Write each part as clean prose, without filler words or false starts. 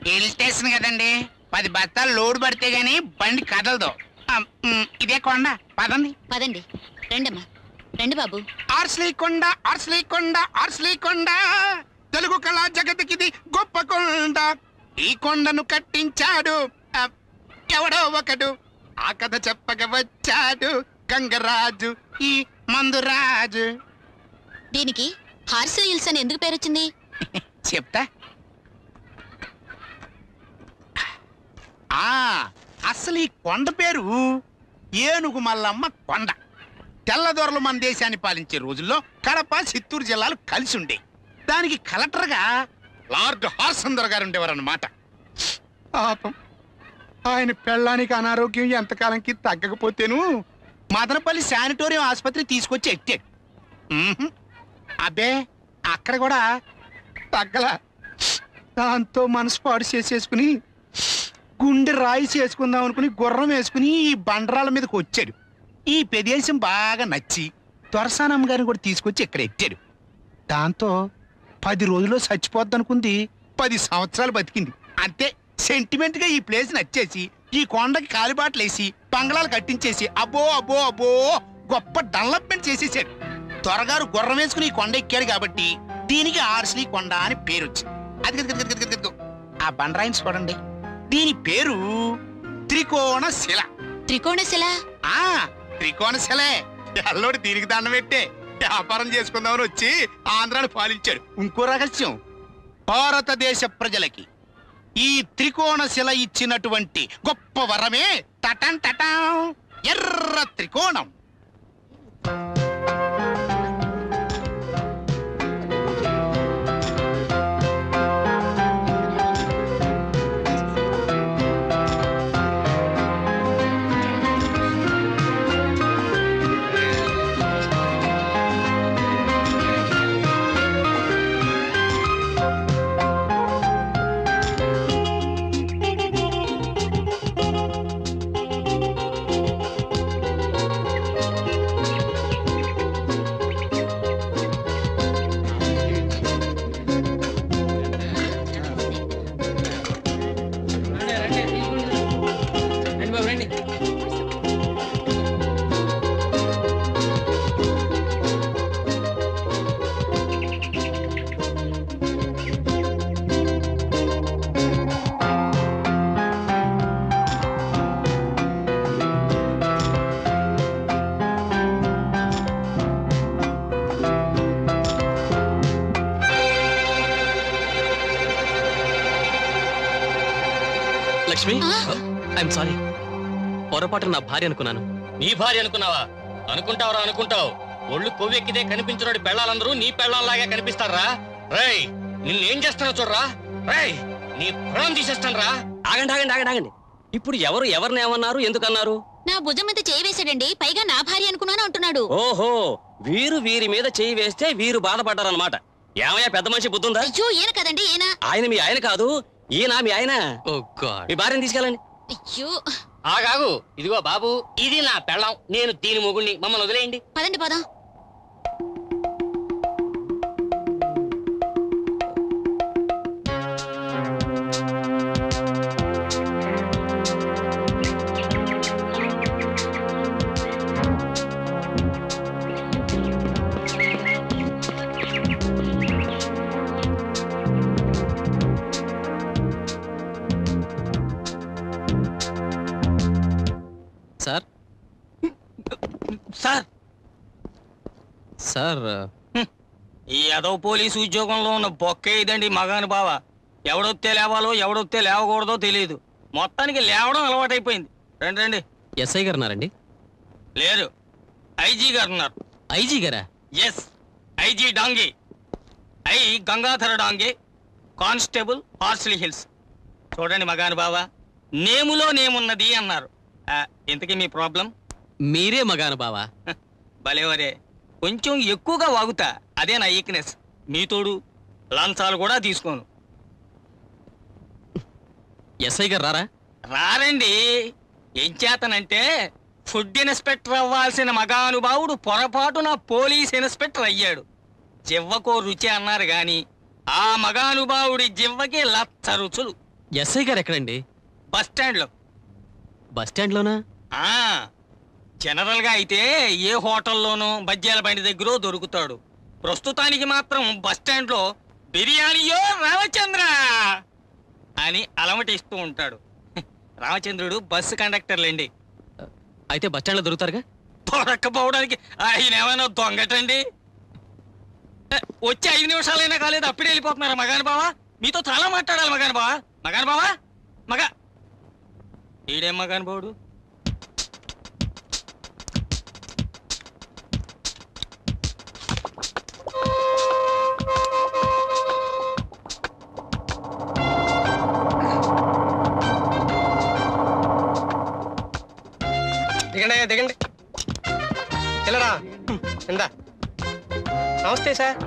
Hill station కదండి, 10 బస్తాలు load పడితే గానీ బండి కదలదు. ఇదే కొండ, పదండి. పదండి, రండమ్మా, రండి బాబు. ఆర్స్లీకొండ, ఆర్స్లీకొండ, ఆర్స్లీకొండ, తెలుగు కళా జగతికిది గొప్ప కొండ. ఈ కొండను కట్టించాడు ఎవడో ఒకడు, ఆ కథ చెప్పక వచ్చాడు గంగరాజు, ఈ మందురాజు. దీనికి హార్స్ హిల్స్ అని ఎందుకు పేరొచ్చింది? చెప్తా. అసలు ఈ కొండ పేరు ఏనుగు మల్లమ్మ కొండ. తెల్లదొరలు మన దేశాన్ని పాలించే రోజుల్లో కడప చిత్తూరు జిల్లాలు కలిసి ఉండే. దానికి కలెక్టర్గా లార్డ్ హార్సందర్ గారు ఉండేవారన్నమాట. పాపం ఆయన పెళ్ళానికి అనారోగ్యం ఎంతకాలంకి తగ్గకపోతేను మదనపల్లి శానిటోరియం ఆసుపత్రి తీసుకొచ్చి ఎట్టాడు. అబ్బే అక్కడ కూడా తగ్గల. దాంతో మనసు పాడు చేసేసుకుని గుండె రాయి చేసుకుందాం అనుకుని గుర్రం వేసుకుని ఈ బండరాల మీదకి వచ్చాడు. ఈ ప్రదేశం బాగా నచ్చి దొరసానమ్మ గారిని కూడా తీసుకొచ్చి ఇక్కడ ఎట్టాడు. దాంతో 10 రోజుల్లో చచ్చిపోద్ది అనుకుంది, 10 సంవత్సరాలు బతికింది. అంతే సెంటిమెంట్ గా ఈ ప్లేస్ నచ్చేసి ఈ కొండకి కాలిబాట్లేసి బంగ్లాలు కట్టించేసి అబ్బో అబ్బో అబ్బో గొప్ప డెవలప్మెంట్ చేసేసాడు. త్వరగారు గుర్రం వేసుకుని ఈ కొండ ఎక్కాడు కాబట్టి దీనికి ఆర్స్లీ కొండ అని పేరు వచ్చింది. అది ఆ బండరాయిని చూడండి, దీని పేరు త్రికోణశిల. త్రికోణశిల? ఆ త్రికోణశిలే. ఎల్లోడు దీనికి దండం పెట్టే వ్యాపారం చేసుకుందామని వచ్చి ఆంధ్రాను పాలించాడు. ఇంకో రహస్యం, భారతదేశ ప్రజలకి ఈ త్రికోణశిల ఇచ్చినటువంటి గొప్ప వరమే టటన్ టటం ఎర్ర త్రికోణం. Lakshmi, I'm sorry. పొరపాటు నా భార్య అనుకున్నాను. నీ భార్య అనుకున్నావా? అనుకుంటావరా అనుకుంటావు. ఒళ్ళు కొవ్వెక్కితే కనిపించినోడి పెళ్ళాలందరూ నీ పెళ్ళాలాగే కనిపిస్తారా? రేయ్ నిన్నేం చేస్తానో చూడరా. రేయ్ నీ ప్రాణం తీసేస్తాను రా. ఆగండి ఆగండి ఆగండి ఆగండి. ఇప్పుడు ఎవరు ఎవరిని ఏమన్నారు, ఎందుకన్నారు? నా భుజం మీద చేయి వేసాడండి, పైగా నా భార్య అనుకున్నాను అంటున్నాడు. ఓహో, వీరి మీద చేయి వేస్తే వీరు బాధపడ్డారన్నమాట. ఏమయ్యా పెద్ద మనిషి బుద్ధుందా? అయ్యో ఈయన కదండి, ఈయన. ఆయన మీ ఆయన కాదు, ఈయన మీ ఆయన. మీ భార్యను తీసుకెళ్ళండి. అయ్యో ఆగాగు. ఇదిగో బాబు, ఇది నా పెళ్ళం, నేను దీని మొగుణ్ణి. మమ్మల్ని వదిలేయండి. పదండి పదం. సార్ సార్ సార్ ఈ ఏదో పోలీసు ఉద్యోగంలో ఉన్న బొక్క ఇదండి మగాను బావ. ఎవడొత్తే లేవాలో ఎవడొత్తే లేవకూడదో తెలియదు. మొత్తానికి లేవడం అలవాటైపోయింది. రండి రండి. ఎస్ఐ గారు ఉన్నారండి? లేరు, ఐజీ గారు ఉన్నారు. ఐజీ గారా? Yes, IG Dange. Gangadhara Dange, constable, Horsley Hills. చూడండి మగాను బావ, నేములో నేమున్నది అన్నారు. ఇంతకీ మీ ప్రాబ్లం? మీరే మగాను బావా. భలేవరే, కొంచెం ఎక్కువగా వాగుతా, అదే నా వీక్నెస్. మీ తోడు లంచాలు కూడా తీసుకోను. ఎస్ఐ గారు రారా? రారండి. ఏం చేతనంటే ఫుడ్ ఇన్స్పెక్టర్ అవ్వాల్సిన మగానుభావుడు పొరపాటున పోలీస్ ఇన్స్పెక్టర్ అయ్యాడు. జివ్వకో రుచి అన్నారు గాని ఆ మగానుభావుడి జివ్వకి లచ్చ రుచులు. ఎస్ఐ గారు ఎక్కడండి? బస్ స్టాండ్ లో. బస్ స్టాండ్ లోనా? జనరల్ గా అయితే ఏ హోటల్లోనూ బజ్జీల బండి దగ్గర దొరుకుతాడు. ప్రస్తుతానికి మాత్రం బస్ స్టాండ్ లో బిర్యానీయో రామచంద్ర అని అలమటిస్తూ ఉంటాడు. రామచంద్రుడు బస్సు కండక్టర్లేండి. అయితే బస్ స్టాండ్ లో దొరుకుతారుగా? దొరక్కపోవడానికి ఆయన ఏమైనా దొంగటండి? వచ్చి 5 నిమిషాలైనా కాలేదు, అప్పుడే వెళ్ళిపోతున్నారా మగాను బావా? మీతో చాలా మాట్లాడాలి మగాను బావా. మగాను బావా, మగ ఈడేం మగాను బావుడు? దిగండి దిగండి చిల్లరా ఇందా నమస్తే సార్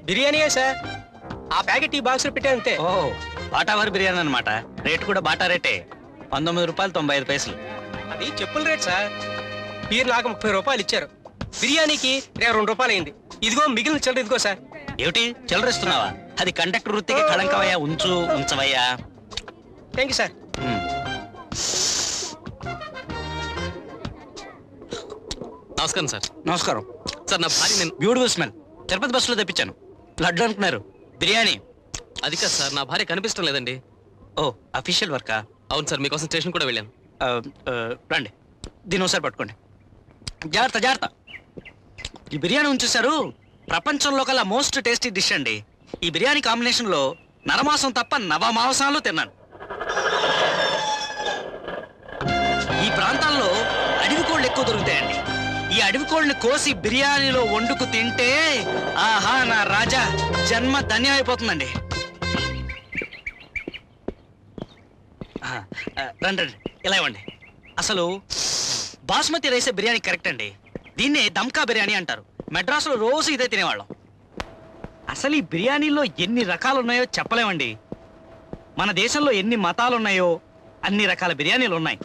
బిర్యానీయే సార్ ఆ ప్యాకెట్ ఈ బాక్స్ లో పెట్టే అంతే ఓ బాటావారి బిర్యానీ అన్నమాట. రేటు కూడా బాటా రేటే, 19 రూపాయలు 95 పైసలు. అది చెప్పుల రేట్ సార్. మీరు నాకు 30 రూపాయలు ఇచ్చారు, బిర్యానీకి 2 రూపాయలు అయింది. ఇదిగో మిగిలిన చిల్లర ఇదిగో సార్. ఏమిటి చిల్లరిస్తున్నావా? అది కండక్టర్ వృత్తికి కళంకవయ్యా, ఉంచవయ్యా. Thank you sir. నమస్కారం సార్. నమస్కారం సార్ నా భార్య నేను బ్యూటిఫుల్ స్మెల్. తిరుపతి బస్సులో తెప్పించాను. లడ్డు అనుకున్నారు, బిర్యానీ. అది కాదు సార్, నా భార్య కనిపించడం లేదండి. ఓ అఫీషియల్ వర్కా? అవును సార్, మీకోసం స్టేషన్ కూడా వెళ్ళాను. రండి, దీని ఒకసారి పట్టుకోండి. జాగ్రత్త జాగ్రత్త. ఈ బిర్యానీ ఉంచేశారు, ప్రపంచంలో కల్లా మోస్ట్ టేస్టీ డిష్ అండి. ఈ బిర్యానీ కాంబినేషన్ లో నరమాంసం తప్ప నవమాంసాలు తిన్నాను. ఈ ప్రాంతాల్లో అడవి కోళ్ళు ఎక్కువ దొరుకుతాయండి. ఈ అడవి కోళ్ళని కోసి బిర్యానీలో వండుకు తింటే ఆహా నా రాజా జన్మ ధన్యం అయిపోతుందండి. రండి రండి, ఇలా ఇవ్వండి. అసలు బాస్మతి రైసే బిర్యానీ కరెక్ట్ అండి. దీన్నే దమ్కా బిర్యానీ అంటారు. మెడ్రాసులో రోజు ఇదే తినేవాళ్ళం. అసలు ఈ బిర్యానీలో ఎన్ని రకాలు ఉన్నాయో చెప్పలేమండి. మన దేశంలో ఎన్ని మతాలు ఉన్నాయో అన్ని రకాల బిర్యానీలు ఉన్నాయి.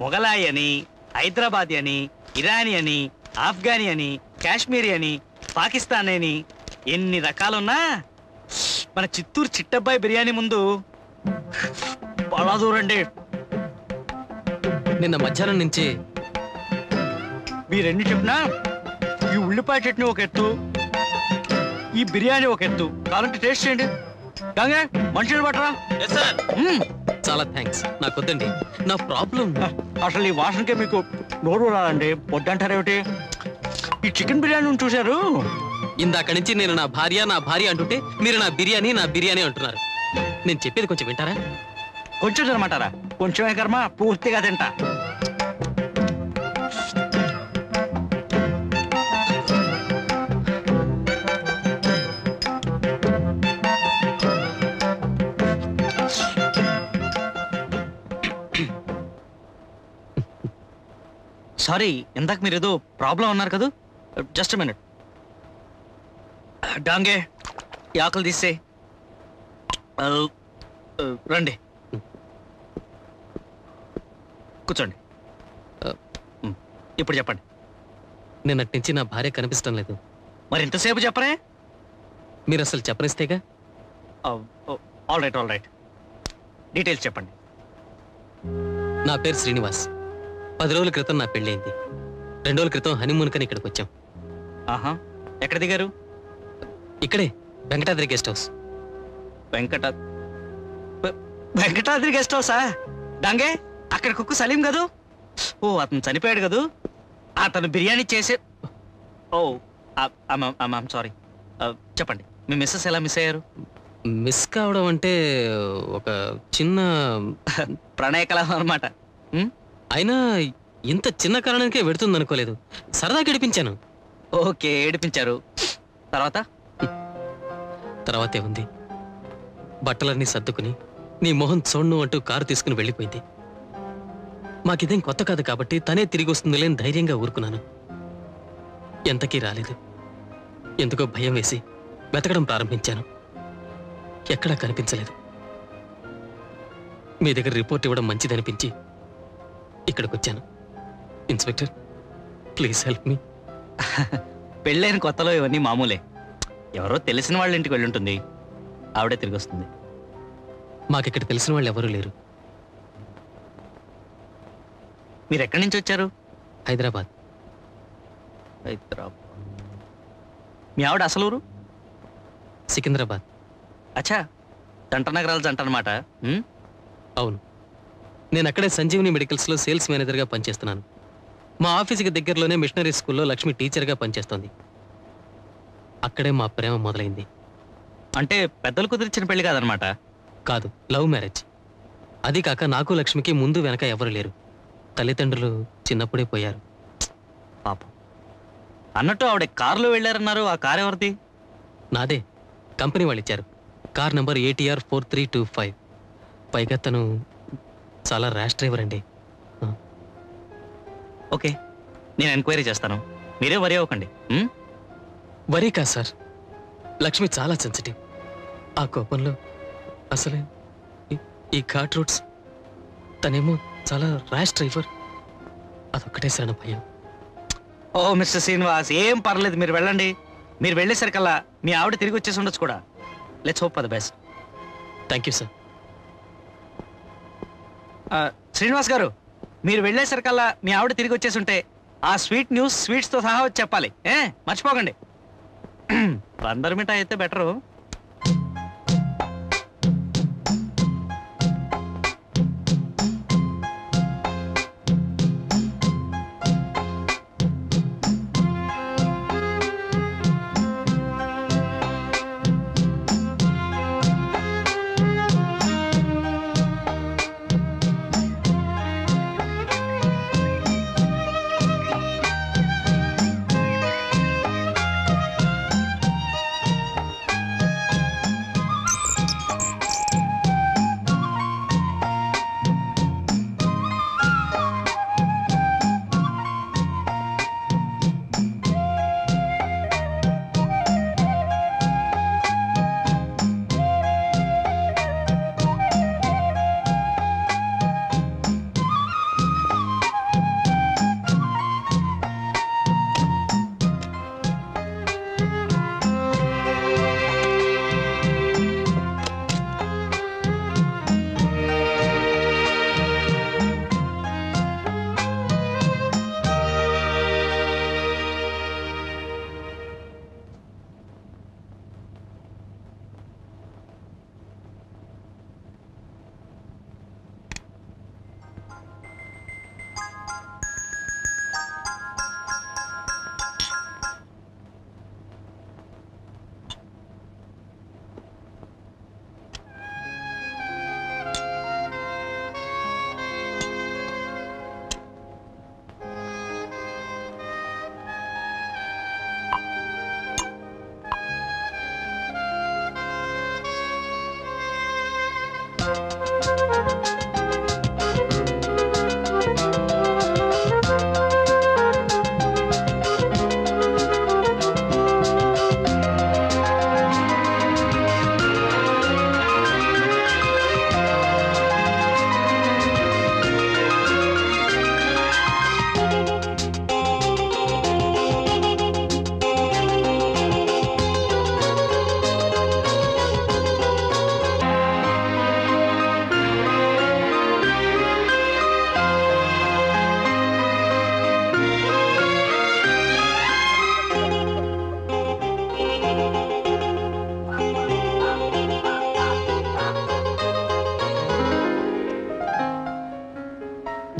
మొగలాయి అని, హైదరాబాదీ అని, ఇరానీ అని, ఆఫ్ఘనీ అని, కాశ్మీరీ అని, పాకిస్తాన్ అని ఎన్ని రకాలున్నా మన చిత్తూరు చిట్టబ్బాయి బిర్యానీ ముందు చాలా దూరండి. నిన్న మధ్యాహ్నం నుంచి మీరెన్ని చెప్పినా ఈ ఉల్లిపాయ చట్నీ ఒక ఎత్తు, ఈ బిర్యానీ ఒక ఎత్తు. కావాలంటే టేస్ట్ చేయండి. కాగా మనుషులు పట్టరా. చాలా థ్యాంక్స్. నాకు వద్దండి, నా ప్రాబ్లం. అసలు ఈ వాసనకే మీకు నోరు రాదండి. వద్దంటారేమిటి? ఈ చికెన్ బిర్యానీ చూశారు? ఇందాక నుంచి నేను నా భార్య అంటుంటే మీరు నా బిర్యానీ అంటున్నారు. నేను చెప్పేది కొంచెం వింటారా? కొంచెం తినమంటారా? కొంచెమే కర్మ, పూర్తిగా తింటా. సారీ, ఇందాక మీరు ఏదో ప్రాబ్లం అన్నారు కదా. Just minute. డాంగే ఈ ఆకులు తీసే. రండి కూర్చోండి. ఇప్పుడు చెప్పండి. నిన్నటి నుంచి నా భార్య కనిపించడం లేదు. మరి ఇంతసేపు చెప్పరే? మీరు అసలు చెప్పనిస్తేగా. All right. డీటెయిల్స్ చెప్పండి. నా పేరు శ్రీనివాస్. 10 రోజుల క్రితం నా పెళ్ళైంది. 2 రోజుల క్రితం హనీమూన్ కని ఇక్కడికి వచ్చాం. ఆహా, ఎక్కడ దిగారు? ఇక్కడే Venkatadri guest house. Venkatadri guest హౌసా? డాంగే అక్కడ కుక్కు సలీం కదూ? ఓ అతను చనిపోయాడు కదూ? అతను బిర్యానీ చేసే. ఓ సారీ. చెప్పండి, మీ మిస్సెస్ ఎలా మిస్ అయ్యారు? మిస్ కావడం అంటే ఒక చిన్న ప్రణయ కలహం అనమాట. అయినా ఇంత చిన్న కారణానికే వెడుతుంది అనుకోలేదు. సరదా గడిపించాను. ఓకే, ఏడిపించారు. తర్వాతే ఉంది. బట్టలన్నీ సర్దుకుని నీ మొహం చూడ్ను అంటూ కారు తీసుకుని వెళ్ళిపోయింది. మాకిదేం కొత్త కాదు కాబట్టి తనే తిరిగి వస్తుంది లేని ధైర్యంగా ఊరుకున్నాను. ఎంతకీ రాలేదు. ఎందుకో భయం వేసి వెతకడం ప్రారంభించాను. ఎక్కడా కనిపించలేదు. మీ దగ్గర రిపోర్ట్ ఇవ్వడం మంచిదనిపించి ఇక్కడికొచ్చాను. Inspector, please help me. పెళ్ళైన కొత్తలో ఇవన్నీ మామూలే. ఎవరో తెలిసిన వాళ్ళ ఇంటికి వెళ్ళుంటుంది, ఆవిడే తిరిగి వస్తుంది. మాకిక్కడ తెలిసిన వాళ్ళు ఎవరూ లేరు. మీరు ఎక్కడి నుంచి వచ్చారు? హైదరాబాద్. మీ ఆవిడ అసలు ఊరు? సికింద్రాబాద్. అచ్చా, జంట నగరాల జంట అనమాట. అవును, నేను అక్కడే సంజీవిని మెడికల్స్లో సేల్స్ మేనేజర్గా పనిచేస్తున్నాను. మా ఆఫీస్కి దగ్గరలోనే మిషనరీ స్కూల్లో లక్ష్మి టీచర్గా పనిచేస్తోంది. అక్కడే మా ప్రేమ మొదలైంది. అంటే పెద్దలు కుదిరించిన పెళ్లి కాదనమాట? కాదు, లవ్ మ్యారేజ్. అది కాక నాకు లక్ష్మికి ముందు వెనక ఎవరు లేరు. తల్లిదండ్రులు చిన్నప్పుడే పోయారు. పాపం. అన్నట్టు ఆవిడ కారులో వెళ్ళారన్నారు. ఆ కారు ఎవరిది? నాదే. కంపెనీ వాళ్ళు ఇచ్చారు. Car number ATR 4325. పైగా తను చాలా ర్యాష్ డ్రైవర్ అండి. ఓకే, నేను ఎంక్వైరీ చేస్తాను, మీరే వరి అవ్వకండి. వరీ కాదు సార్, లక్ష్మి చాలా సెన్సిటివ్. ఆ కోపంలో అసలే ఈ ఘాట్ రూట్స్, తనేమో చాలా ర్యాష్ డ్రైవర్, అదొక్కటే సార్ నా భయం. ఓ మిస్టర్ శ్రీనివాస్, ఏం పర్లేదు, మీరు వెళ్ళండి. మీరు వెళ్ళేసరికల్లా మీ ఆవిడ తిరిగి వచ్చేసి ఉండొచ్చు కూడా. Let's hope for the best. Thank you sir. Srinivas గారు, మీరు వెళ్ళేసరికల్లా మీ ఆవిడ తిరిగి వచ్చేసి ఉంటే ఆ స్వీట్ న్యూస్ స్వీట్స్తో సహా వచ్చి చెప్పాలి. మర్చిపోకండి. బందర్ మిఠాయి అయితే బెటరు.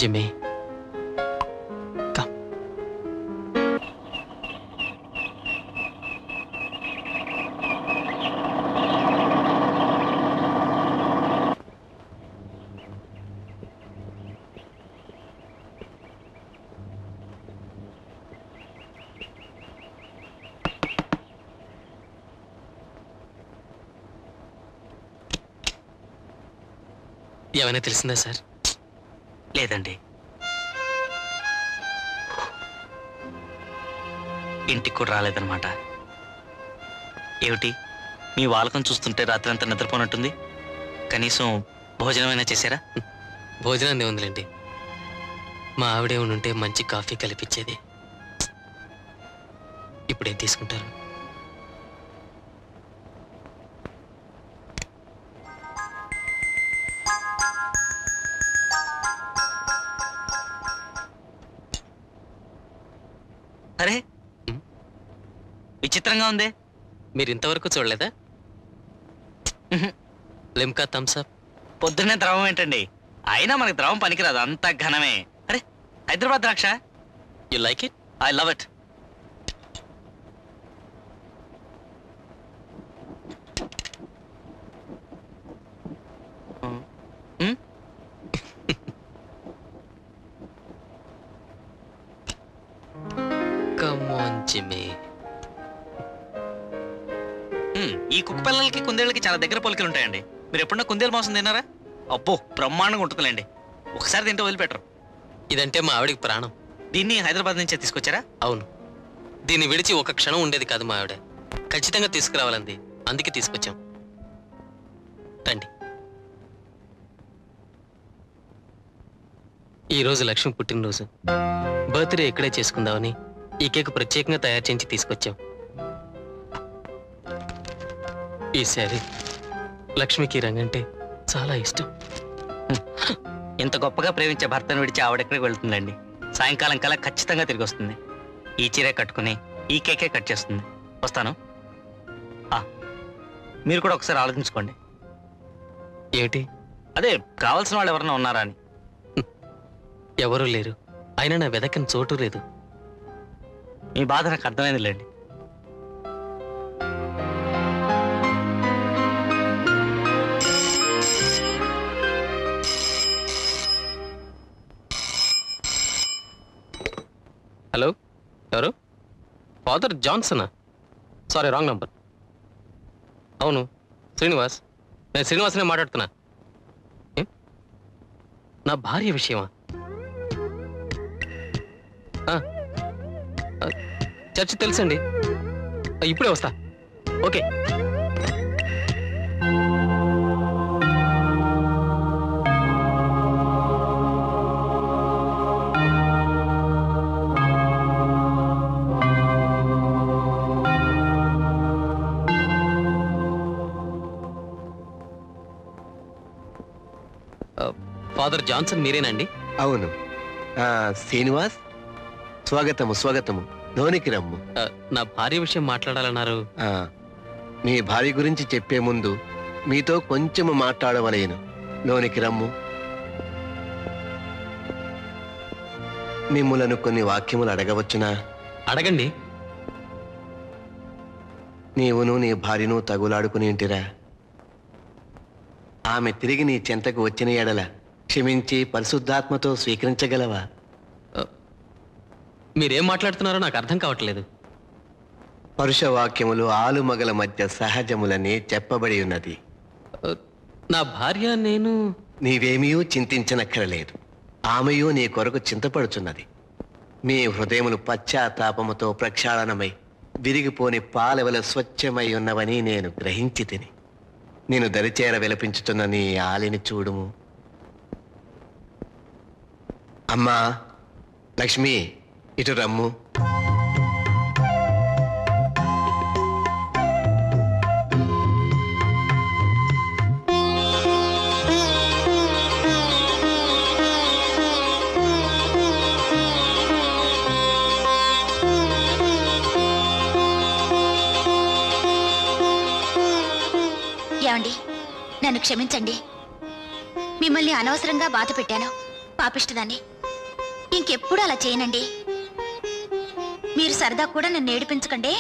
Jimmy, come. ఏమైనా తెలిసిందా సార్? లేదండి. ఇంటికి కూడా రాలేదన్నమాట. ఏమిటి, మీ వాలకం చూస్తుంటే రాత్రి అంతా నిద్రపోనట్టుంది. కనీసం భోజనమైనా చేశారా? భోజనాన్ని ఉందిలేండి, మా ఆవిడే ఉంటే మంచి కాఫీ కలిపించేది. ఇప్పుడేం తీసుకుంటారు? అరే, విచిత్రంగా ఉంది. మీరు ఇంతవరకు చూడలేదా? లిమ్కా థమ్స్అప్. పొద్దున్నే ద్రవం ఏంటండి, అయినా మనకి ద్రవం పనికిరాదు, అంత ఘనమే. అరే, హైదరాబాద్ ద్రాక్ష. You like it? I love it. ఈ కుక్క పిల్లలకి కుందేళ్ళకి చాలా దగ్గర పోలికలు ఉంటాయండి. మీరు ఎప్పుడన్నా కుందేలు మాంసం తిన్నారా? అబ్బో, బ్రహ్మాండంగా ఉంటుందిలేండి. ఒకసారి తింటే వదిలిపెట్టరు. ఇదంటే మా ఆవిడికి ప్రాణం. దీన్ని హైదరాబాద్ నుంచే తీసుకొచ్చారా? అవును, దీన్ని విడిచి ఒక క్షణం ఉండేది కాదు మా ఆవిడ. ఖచ్చితంగా తీసుకురావాలంది, అందుకే తీసుకొచ్చాం. రండి. ఈరోజు లక్ష్మి పుట్టినరోజు. బర్త్డే ఇక్కడే చేసుకుందామని ఈ కేక్ ప్రత్యేకంగా తయారు చేయించి తీసుకొచ్చాం. ఈ శారీ లక్ష్మికి రంగంటే చాలా ఇష్టం. ఇంత గొప్పగా ప్రేమించే భర్తను విడిచి ఆవిడెక్కడికి వెళ్తుందండి? సాయంకాలం కల్లా ఖచ్చితంగా తిరిగి వస్తుంది. ఈ చీరే కట్టుకుని ఈ కేకే కట్ చేస్తుంది. వస్తాను. మీరు కూడా ఒకసారి ఆలోచించుకోండి. ఏమిటి? అదే కావాల్సిన వాళ్ళు ఎవరైనా ఉన్నారా అని. ఎవరూ లేరు, అయినా నా వెదకని చోటు లేదు. మీ బాధ నాకు అర్థమైంది లేండి. హలో, ఎవరు? ఫాదర్ జాన్సనా? Sorry, wrong number. అవును, శ్రీనివాస్. నేను శ్రీనివాసనే మాట్లాడుతున్నా. నా భార్య విషయమా? చర్చి తెలుసండి, ఇప్పుడే వస్తా. ఓకే. ఫాదర్ జాన్సన్ మీరేనండి? అవును. శ్రీనివాస్, స్వాగతము స్వాగతము. లోనికి రమ్ము. నా భార్య విషయం మాట్లాడాలన్నారు. మీ భార్య గురించి చెప్పే ముందు మీతో కొంచెము మాట్లాడవలేను. లోనికి రమ్ము. మిమ్ములను కొన్ని వాక్యములు అడగవచ్చునా? అడగండి. నీవును నీ భార్యను తగులాడుకుని ఉంటిరా? ఆమె తిరిగి నీ చెంతకు వచ్చిన ఎడల క్షమించి పరిశుద్ధాత్మతో స్వీకరించగలవా? మీరేం మాట్లాడుతున్నారో నాకు అర్థం కావట్లేదు. పరుషవాక్యములు ఆలుమగల మధ్య సహజములని చెప్పబడి ఉన్నది. నా భార్య నేను. నీవేమీ చింతించనక్కరలేదు. ఆమెయు నీ కొరకు చింతపడుచున్నది. మీ హృదయములు పశ్చాత్తాపముతో ప్రక్షాళనమై విరిగిపోని పాలవల స్వచ్ఛమై ఉన్నవని నేను గ్రహించి తిని నేను దరిచేర విలపించుతున్న నీ ఆలిని చూడుము. అమ్మా లక్ష్మి, ఇటు రమ్ము. ఏమండి, నన్ను క్షమించండి. మిమ్మల్ని అనవసరంగా బాధ పెట్టాను. పాపిష్టదాన్ని. ఇంకెప్పుడు అలా చేయనండి. మీరు సరదా కూడా నన్ను ఏడిపించకండి.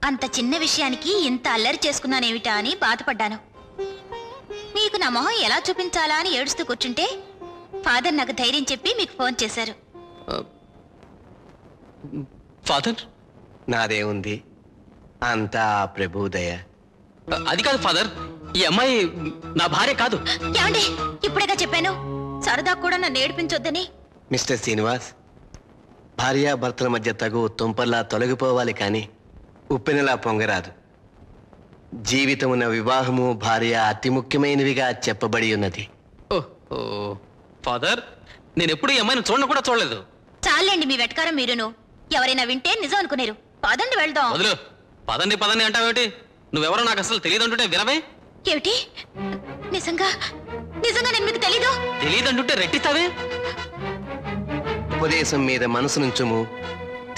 అంత చిన్న విషయానికి ఇంత అల్లరి చేసుకున్నానేమిటా అని బాధపడ్డాను. మీకు నా మొహం ఎలా చూపించాలా అని ఏడుస్తూ కూర్చుంటే ఫాదర్ నాకు ధైర్యం చెప్పి మీకు ఫోన్ చేశారు. ఫాదర్, నాదే ఉంది, అంతా ప్రభుదయ. అది కాదు ఫాదర్, ఈ అమ్మాయి నా భార్య కాదు. ఏమండి, ఇప్పుడేగా చెప్పాను సరదా కూడా నన్ను ఏడిపించొద్దని. మిస్టర్ శ్రీనివాస్, భార్యాభర్తల మధ్య తగు తుంపర్లా తొలగిపోవాలి కానీ ఉప్పెనలా పొంగరాదు. జీవితమున వివాహము భార్య అతి ముఖ్యమైనవిగా చెప్పబడి ఉన్నది. ఓ ఫాదర్, నేను ఎప్పుడు ఈ అమ్మాయిని చూడను కూడా చూడలేదు. చాలండి మీ వెటకారం మీరును. ఎవరైనా వింటే నిజం అనుకునేరు. పదండి వెళ్దాం. వదులు. పదండి పదండి అంటావేటి? నువ్వెవరో నాకు అసలు తెలియదంటుంటే వినవే. ఏమిటి? నిజంగా నిజంగా నేను మీకు తెలీదు? తెలియదంటుంటే రెట్టిస్తావే. ఉపదేశం మీద మనసు నుంచుము,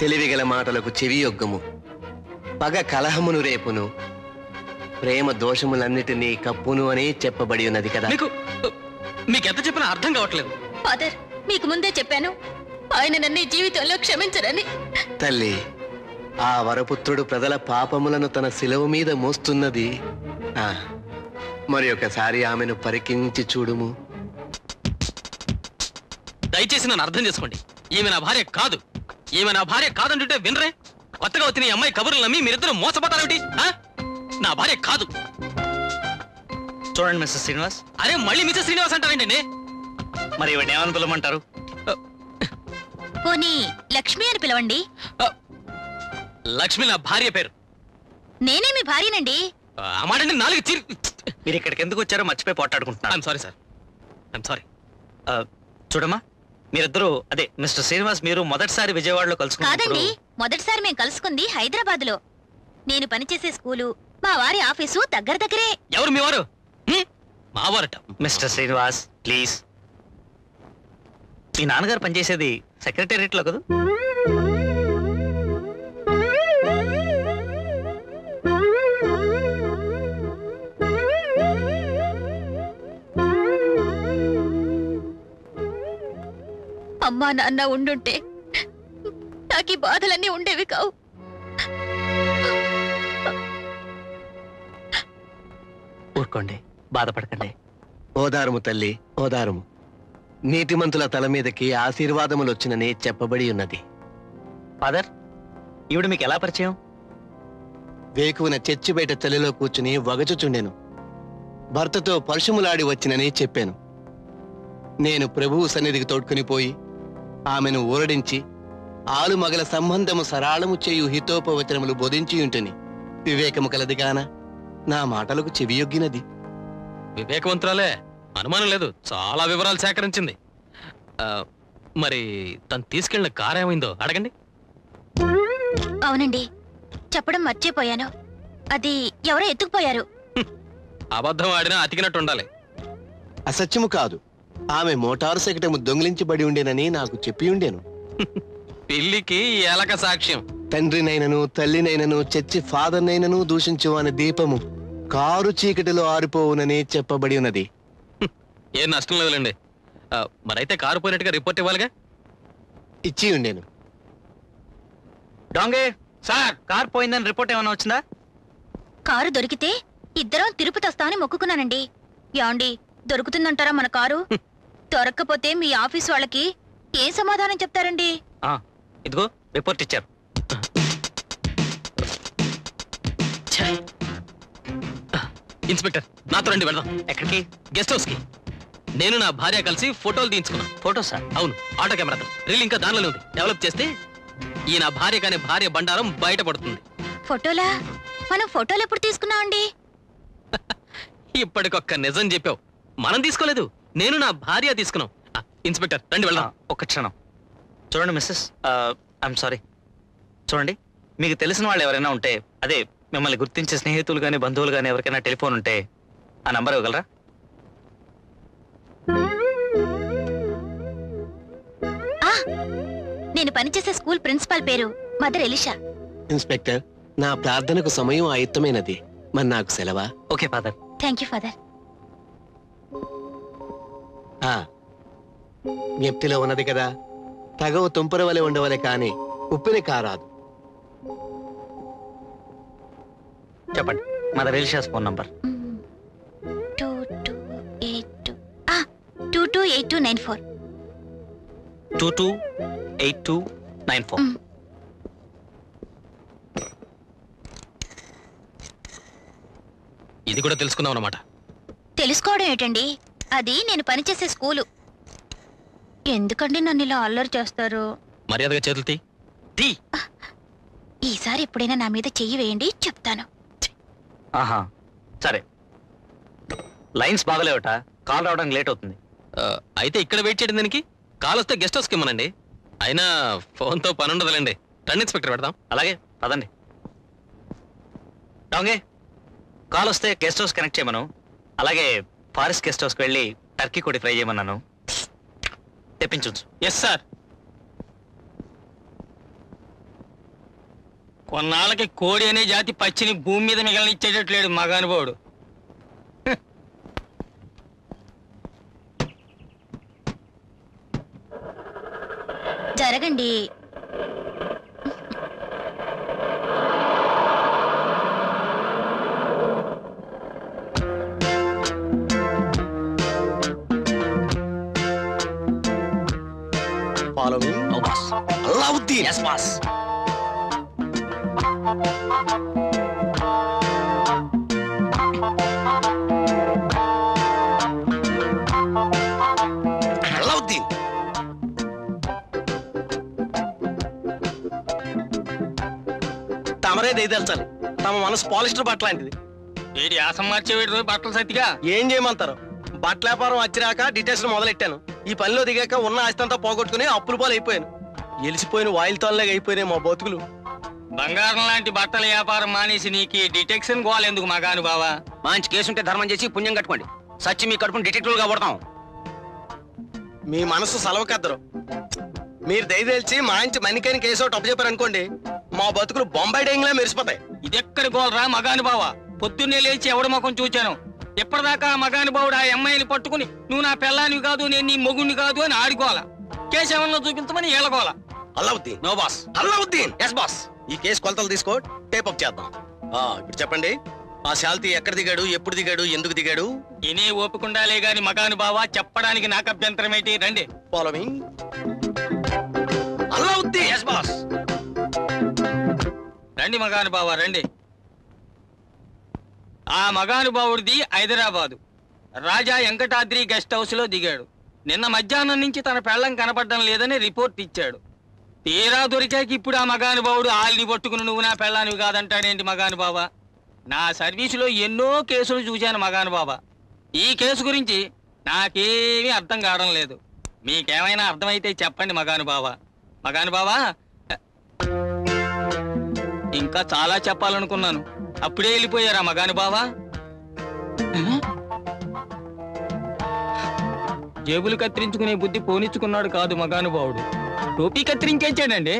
తెలివిగల మాటలకు చెవియొగ్గము. పగ కలహమును రేపును, ప్రేమ దోషములన్నిటినీ కప్పును అని చెప్పబడి ఉన్నది కదా. మీకెంత చెప్పినా అర్థం కావట్లేదు. ఫాదర్, మీకు ముందే చెప్పాను ఆయన నన్ను జీవితంలో క్షమించరని. తల్లి, ఆ వరపుత్రుడు ప్రజల పాపములను తన శిలువ మీద మోస్తున్నది. మరి ఒకసారి ఆమెను పరికించి చూడుము. దయచేసి నన్ను అర్థం చేసుకోండి. ఈమె నా భార్య కాదు. ఈమె నా భార్య కాదంటుంటే వినరే. కొత్తగా వచ్చిన ఈ అమ్మాయి కబుర్లు నమ్మి మీరిద్దరు మోసపోతారేమిటి? నా భార్య కాదు. చూడండి మిస్టర్ శ్రీనివాస్. అరే, మళ్ళీ మిస్టర్ శ్రీనివాస్ అంటారేంటండి? మరి ఇవన్నీ ఏమని పిలవమంటారు? పోనీ లక్ష్మి అని పిలవండి. లక్ష్మి నా భార్య పేరు. నేనే మీ భార్యనండి. ఆ మాట అంటే నాలుగు చీరి. మీరు ఇక్కడికి ఎందుకు వచ్చారో మర్చిపోయి పోట్లాడుకుంటున్నాను. I'm sorry sir, I'm sorry. చూడమ్మా, మీరిద్దరూ అదే మిస్టర్ శ్రీనివాస్ మీరు మొదటిసారి విజయవాడలో కలుసుకున్నారు. కాదండి, మొదటిసారి మేము కలుసుకుంది హైదరాబాద్ లో. నేను పనిచేసే స్కూలు, మా వారి ఆఫీసు దగ్గర దగ్గరే. ఎవరు మీ వారు? మా వారట. Mister Srinivas please. మీ నాన్నగారు పనిచేసేది సెక్రటేరియట్ లో కదా? అమ్మా నాన్న ఉండుంటే నాకు ఈ బాధలన్నీ ఉండేవి కావు. ఊరుకోండి, బాధపడకండి. ఓదారుము తల్లి, ఓదారుము. నీతిమంతుల తల మీదకి ఆశీర్వాదములొచ్చినని చెప్పబడి ఉన్నది. ఫాదర్, ఈవిడ మీకు ఎలా పరిచయం? వేకువన చర్చి బయట చలిలో కూర్చుని వగచుచుండెను. భర్తతో పరుషములాడి వచ్చినని చెప్పాను. నేను ప్రభువు సన్నిధికి తోడ్కొని పోయి ఆమెను ఊరడించి ఆలుమగల సంబంధము సరాళము చేయు హితోపవచనములు బోధించి ఉంటుని వివేకము కలదిగాన నా మాటలకు చెవియొగ్గినది. వివేకవంతురాలే, అనుమానం లేదు. చాలా వివరాలు సేకరించింది. మరి తను తీసుకెళ్లిన కారు ఏమైందో అడగండి. అవునండి, చెప్పడం మర్చిపోయాను. అది ఎవరో ఎత్తుకుపోయారు. అబద్ధం ఆడినా అతికినట్టు ఉండాలి. అసత్యము కాదు, ఆమె మోటారు సైకిటము దొంగిలించబడి ఉండేనని నాకు చెప్పి ఉండేను. పిల్లికి ఎలక సాక్ష్యం. తండ్రినైనను తల్లినైనను చర్చి ఫాదర్నైనను దూషించు అనే దీపము కారు చీకటిలో ఆరిపోవునని చెప్పబడి ఉన్నది. ఏం నష్టం లేదులేండి. మరైతే కారు పోయినట్టుగా రిపోర్ట్ ఇవ్వాలిగా. ఇచ్చి ఉండేను. డాంగే సార్, కార్ పోయిందని రిపోర్ట్ ఏమైనా వచ్చిందా? కారు దొరికితే ఇద్దరం తిరుపతి వస్తామని మొక్కుకున్నానండి. యాండి, దొరుకుతుందంటారా మన కారు? దొరక్కపోతే మీ ఆఫీస్ వాళ్ళకి ఏం సమాధానం చెప్తారండి? ఇదిగో రిపోర్ట్ ఇచ్చారు. ఇన్స్పెక్టర్, నాతో రండి, వెళ్దాం. ఎక్కడికి? గెస్ట్ హౌస్ కి. నేను నా భార్య కలిసి ఫోటోలు తీయించుకున్నాం. Photo sir? అవును, ఆటో కెమెరాతో. రీల్ ఇంకా దానిలోనే ఉంది. డెవలప్ చేస్తే ఈ నా భార్య కానీ భార్య బండారం బయటపడుతుంది. ఫోటోలా? మనం ఫోటోలు ఎప్పుడు తీసుకున్నామండి? ఇప్పటికొక్క నిజం చెప్పావు. మనం తీసుకోలేదు, నేను నా భార్య తీసుకున్నాం. ఇన్స్పెక్టర్ రండి, వెళ్దాం. ఒక్క క్షణం చూడండి మిస్సెస్, ఐఎమ్ సారీ. చూడండి, మీకు తెలిసిన వాళ్ళు ఎవరైనా ఉంటే, అదే మిమ్మల్ని గుర్తించే స్నేహితులు కానీ బంధువులు కానీ ఎవరికైనా టెలిఫోన్ ఉంటే ఆ నంబర్ ఇవ్వగలరా? నేను పనిచేసే స్కూల్ ప్రిన్సిపాల్ పేరు మదర్ ఎలిషా. ఇన్స్పెక్టర్, నా ప్రార్థనకు సమయం ఆయుత్తమైనది. మరి నాకు సెలవా? Okay father. Thank you father. జ్ఞప్తిలో ఉన్నది కదా, తగవు తుంపర వలె ఉండవలే కాని ఉప్పిని కారాదు. చెప్పండి, మదర్ ఎలిషాస్ ఫోన్ నంబర్. 228294. 228294. ఇది కూడా తెలుసుకుందాం అన్నమాట. తెలుసుకోవడం ఏంటండి, అది నేను పనిచేసే స్కూలు. ఎందుకండి నన్ను ఇలా అల్లరి చేస్తారు? మర్యాదగా చేతులు తీ. ఈసారి ఎప్పుడైనా నా మీద చెయ్యి వేయండి, చెప్తాను. ఆహా సరే. లైన్స్ బాగలేవట, కాల్ రావడానికి లేట్ అవుతుంది. అయితే ఇక్కడ వెయిట్ చేయడం దానికి కాల్ వస్తే గెస్ట్ హౌస్కి ఇమ్మనండి. అయినా ఫోన్తో పని ఉండదులేండి. రండి ఇన్స్పెక్టర్, పెడదాం. అలాగే పదండి. డాంగే, కాల్ వస్తే గెస్ట్ హౌస్ కనెక్ట్ చేయమను. అలాగే ఫారెస్ట్ గెస్ట్ హౌస్కి వెళ్ళి టర్కీ కోడి ఫ్రై చేయమన్నాను, తెప్పించు. Yes sir. కొన్నాళ్ళకి కోడి అనే జాతి పచ్చిని భూమి మీద మిగలనిచ్చేటట్లేడు మగానుభావుడు. జరగండి. అల్లావుద్దీన్. Yes, boss. వెంటనే దయదల్చాలి. తమ మనసు పాలిస్టర్ బట్ట లాంటిది. ఏడి ఆసం మార్చేవాడు బట్టలు సత్తిగా. ఏం చేయమంటారు? బట్టల వ్యాపారం వచ్చిరాక డిటెక్షన్ మొదలెట్టాను. ఈ పనిలో దిగాక ఉన్న ఆస్తంతా పోగొట్టుకుని అప్పుల పాలు అయిపోయాను. ఎలిసిపోయిన వాయిల్ తోనలాగా అయిపోయినాయి మా బతుకులు. బంగారం లాంటి బట్టల వ్యాపారం మానేసి నీకు డిటెక్షన్ గోల్ ఎందుకు మగాను బావా? మంచి కేసుంటే ధర్మం చేసి పుణ్యం కట్టుకోండి. సచ్చి మీ కడుపుని డిటెక్టివ్ గా కొడతాం. మీ మనసు సలవకద్దరు. మీరు దయదలిచి మంచి మనికని కేసు ఒకటి అప్పచెప్పారనుకోండి, మా బతుకులు బొంబాయి డైంగ్లా మెరిసిపోతాయి. ఇదెక్కడి గోల్రా మగాను బావా? పొద్దున్నే లేచి ఎవడి ముఖం చూచాను. ఎప్పటిదాకా మగాను బావుడు ఆ అమ్మాయిని పట్టుకుని నువ్వు నా పెళ్ళానివి కాదు, నేను నీ మొగుణ్ణి కాదు అని ఆడుకోవాల. కేసు ఏమన్నా చూపించమని ఏలగోల. Allauddin. No boss. Allauddin. Yes boss. ఈ కేసు కొలతలు తీసుకో, టేపప్ చేద్దాం. ఇప్పుడు చెప్పండి, ఆ శాల్తీ ఎక్కడ దిగాడు, ఎప్పుడు దిగాడు, ఎందుకు దిగాడు? ఇనే ఓపికండాలే గాని మగాను బావా, చెప్పడానికి నాకు అభ్యంతరం ఏంటి? రండి. Follow me. Allauddin. Yes boss. రండి మగాను బావా రండి. ఆ మగానుభావుడిది హైదరాబాదు రాజా వెంకటాద్రి గెస్ట్ హౌస్ లో దిగాడు. నిన్న మధ్యాహ్నం నుంచి తన పెళ్ళం కనపడడం లేదని రిపోర్ట్ ఇచ్చాడు. తీరా దొరికాక ఇప్పుడు ఆ మగానుభావుడు ఆల్ని పట్టుకుని నువ్వు నా పెళ్ళానివి కాదంటాడేంటి మగానుభావా? నా సర్వీసులో ఎన్నో కేసులు చూశాను మగానుభావా. ఈ కేసు గురించి నాకేమీ అర్థం కావడం లేదు. మీకేమైనా అర్థమైతే చెప్పండి మగానుభావా. మగానుభావా, ఇంకా చాలా చెప్పాలనుకున్నాను, అప్పుడే వెళ్ళిపోయారా మగానుభావా? జేబులు కత్తిరించుకునే బుద్ధి పోనిచ్చుకున్నాడు కాదు మగానుభావుడు, టోపీ కత్తిరించేచ్చాడండి.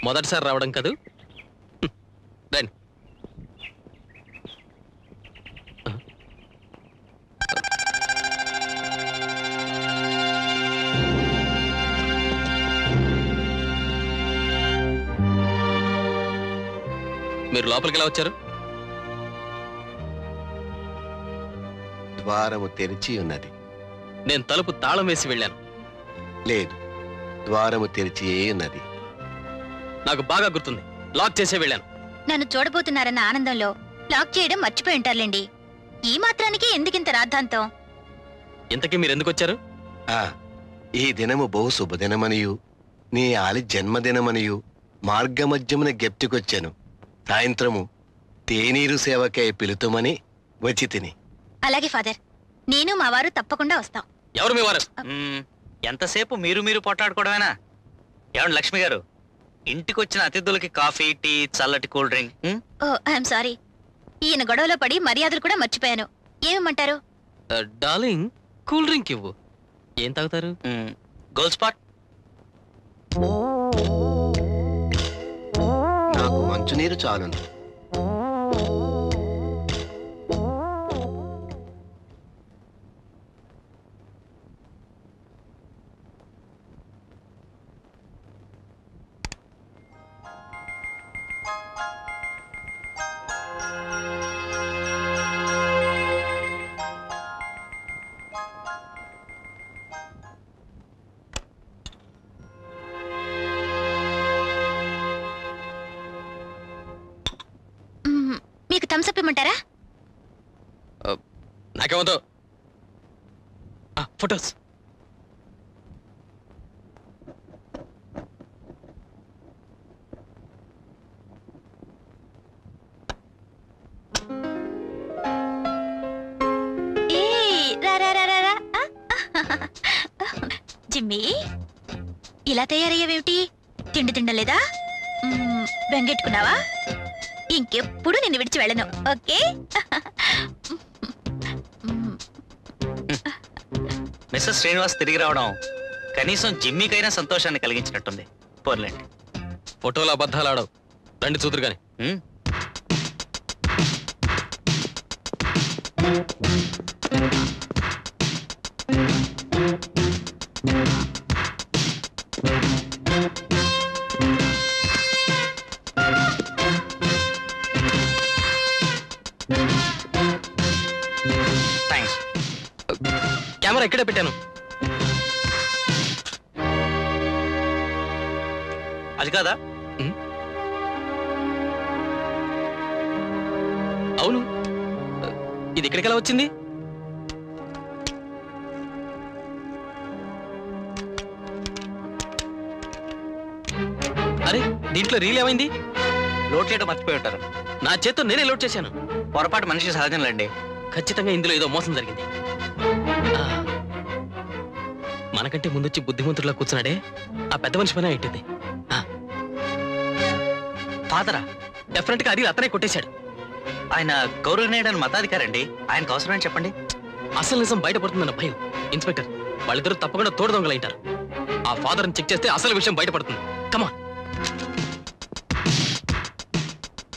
మొదటిసారి రావడం కదూ? రండి. మీరు లోపలికి ఎలా వచ్చారు? ద్వారము తెరిచి ఉన్నది. నేను తలుపు తాళం వేసి వెళ్ళాను. లేదు, ద్వారము తెరిచి ఉన్నది. నాకు బాగా గుర్తుంది, లాక్ చేసే వెళ్ళాను. నన్ను చూడబోతున్నారన్న ఆనందంలో లాక్ చేయడం మర్చిపోయి ఉంటారులేండి. ఈ మాత్రానికి ఎందుకింత రాద్ధాంతం? ఇంతకీ మీరు ఎందుకు వచ్చారు? ఈ దినము బహు శుభదినమనియు నీ ఆలి జన్మదినమనియు మార్గమధ్యమున జ్ఞప్తికొచ్చాను. సాయంత్రము తేనీరు సేవకై పిలుతుమని వచ్చి తిని. అలాగే ఫాదర్, నేను మా వారు తప్పకుండా వస్తాం. ఎవరు మీ వారు? ఎంతసేపు మీరు పోట్లాడుకోవడమేనా? ఏమండి లక్ష్మి గారు, ఇంటికి వచ్చిన అతిథులకి కాఫీ, టీ, చల్లటి cool drink. Oh I'm sorry, ఈయన గొడవలో పడి మర్యాదలు కూడా మర్చిపోయాను. ఏమేమంటారు? డార్లింగ్, కూల్ డ్రింక్ ఇవ్వు. ఏం తాగుతారు? Gold spot. నాకు మంచునీరు చాలును. మీకు థమ్స్అప్ ఇమ్మంటారా? నాకేమవుతావు? ఫొటోస్. జిమ్మీ, ఇలా తయారయ్యావేమిటి? తిండి తిండలేదా? బెంగెట్టుకున్నావా? ఇంకెప్పుడు నిన్ను విడిచి వెళ్ళను. ఓకే? మిస్టర్ శ్రీనివాస్ తిరిగి రావడం కనీసం జిమ్మీకైనా సంతోషాన్ని కలిగించినట్టుంది. పోర్లేండి. ఫోటోలు అబద్ధాలు ఆడవు. రండి చూదురు గాని. థ్యాంక్స్. కెమెరా ఇక్కడే పెట్టాను. అది కాదా? అవును, ఇది ఇక్కడికి ఎలా వచ్చింది? అరే, దీంట్లో రీల్ ఏమైంది? లోడ్ చేయడం మర్చిపోయి ఉంటారు. నా చేత్తో నేనే లోడ్ చేశాను. పొరపాటు మనిషి సహజంలేండి. ఖచ్చితంగా ఇందులో ఏదో మోసం జరిగింది. ఆ, మనకంటే ముందొచ్చి బుద్ధిమంతుడిలా కూర్చున్నాడే, ఆ పెద్ద మనిషి పైన ఇట్టింది. ఫాదరా? డెఫినెట్ గా అది అతనే కొట్టేశాడు. ఆయన గౌరవనీయుడని మతాధికారండి. ఆయనకు అవసరమని చెప్పండి. అసలు నిజం బయటపడుతుందన్న భయం. ఇన్స్పెక్టర్, వాళ్ళిద్దరూ తప్పకుండా తోడు దొంగలైంటారు. ఆ ఫాదర్ని చెక్ చేస్తే అసలు విషయం బయటపడుతుంది. కమాన్.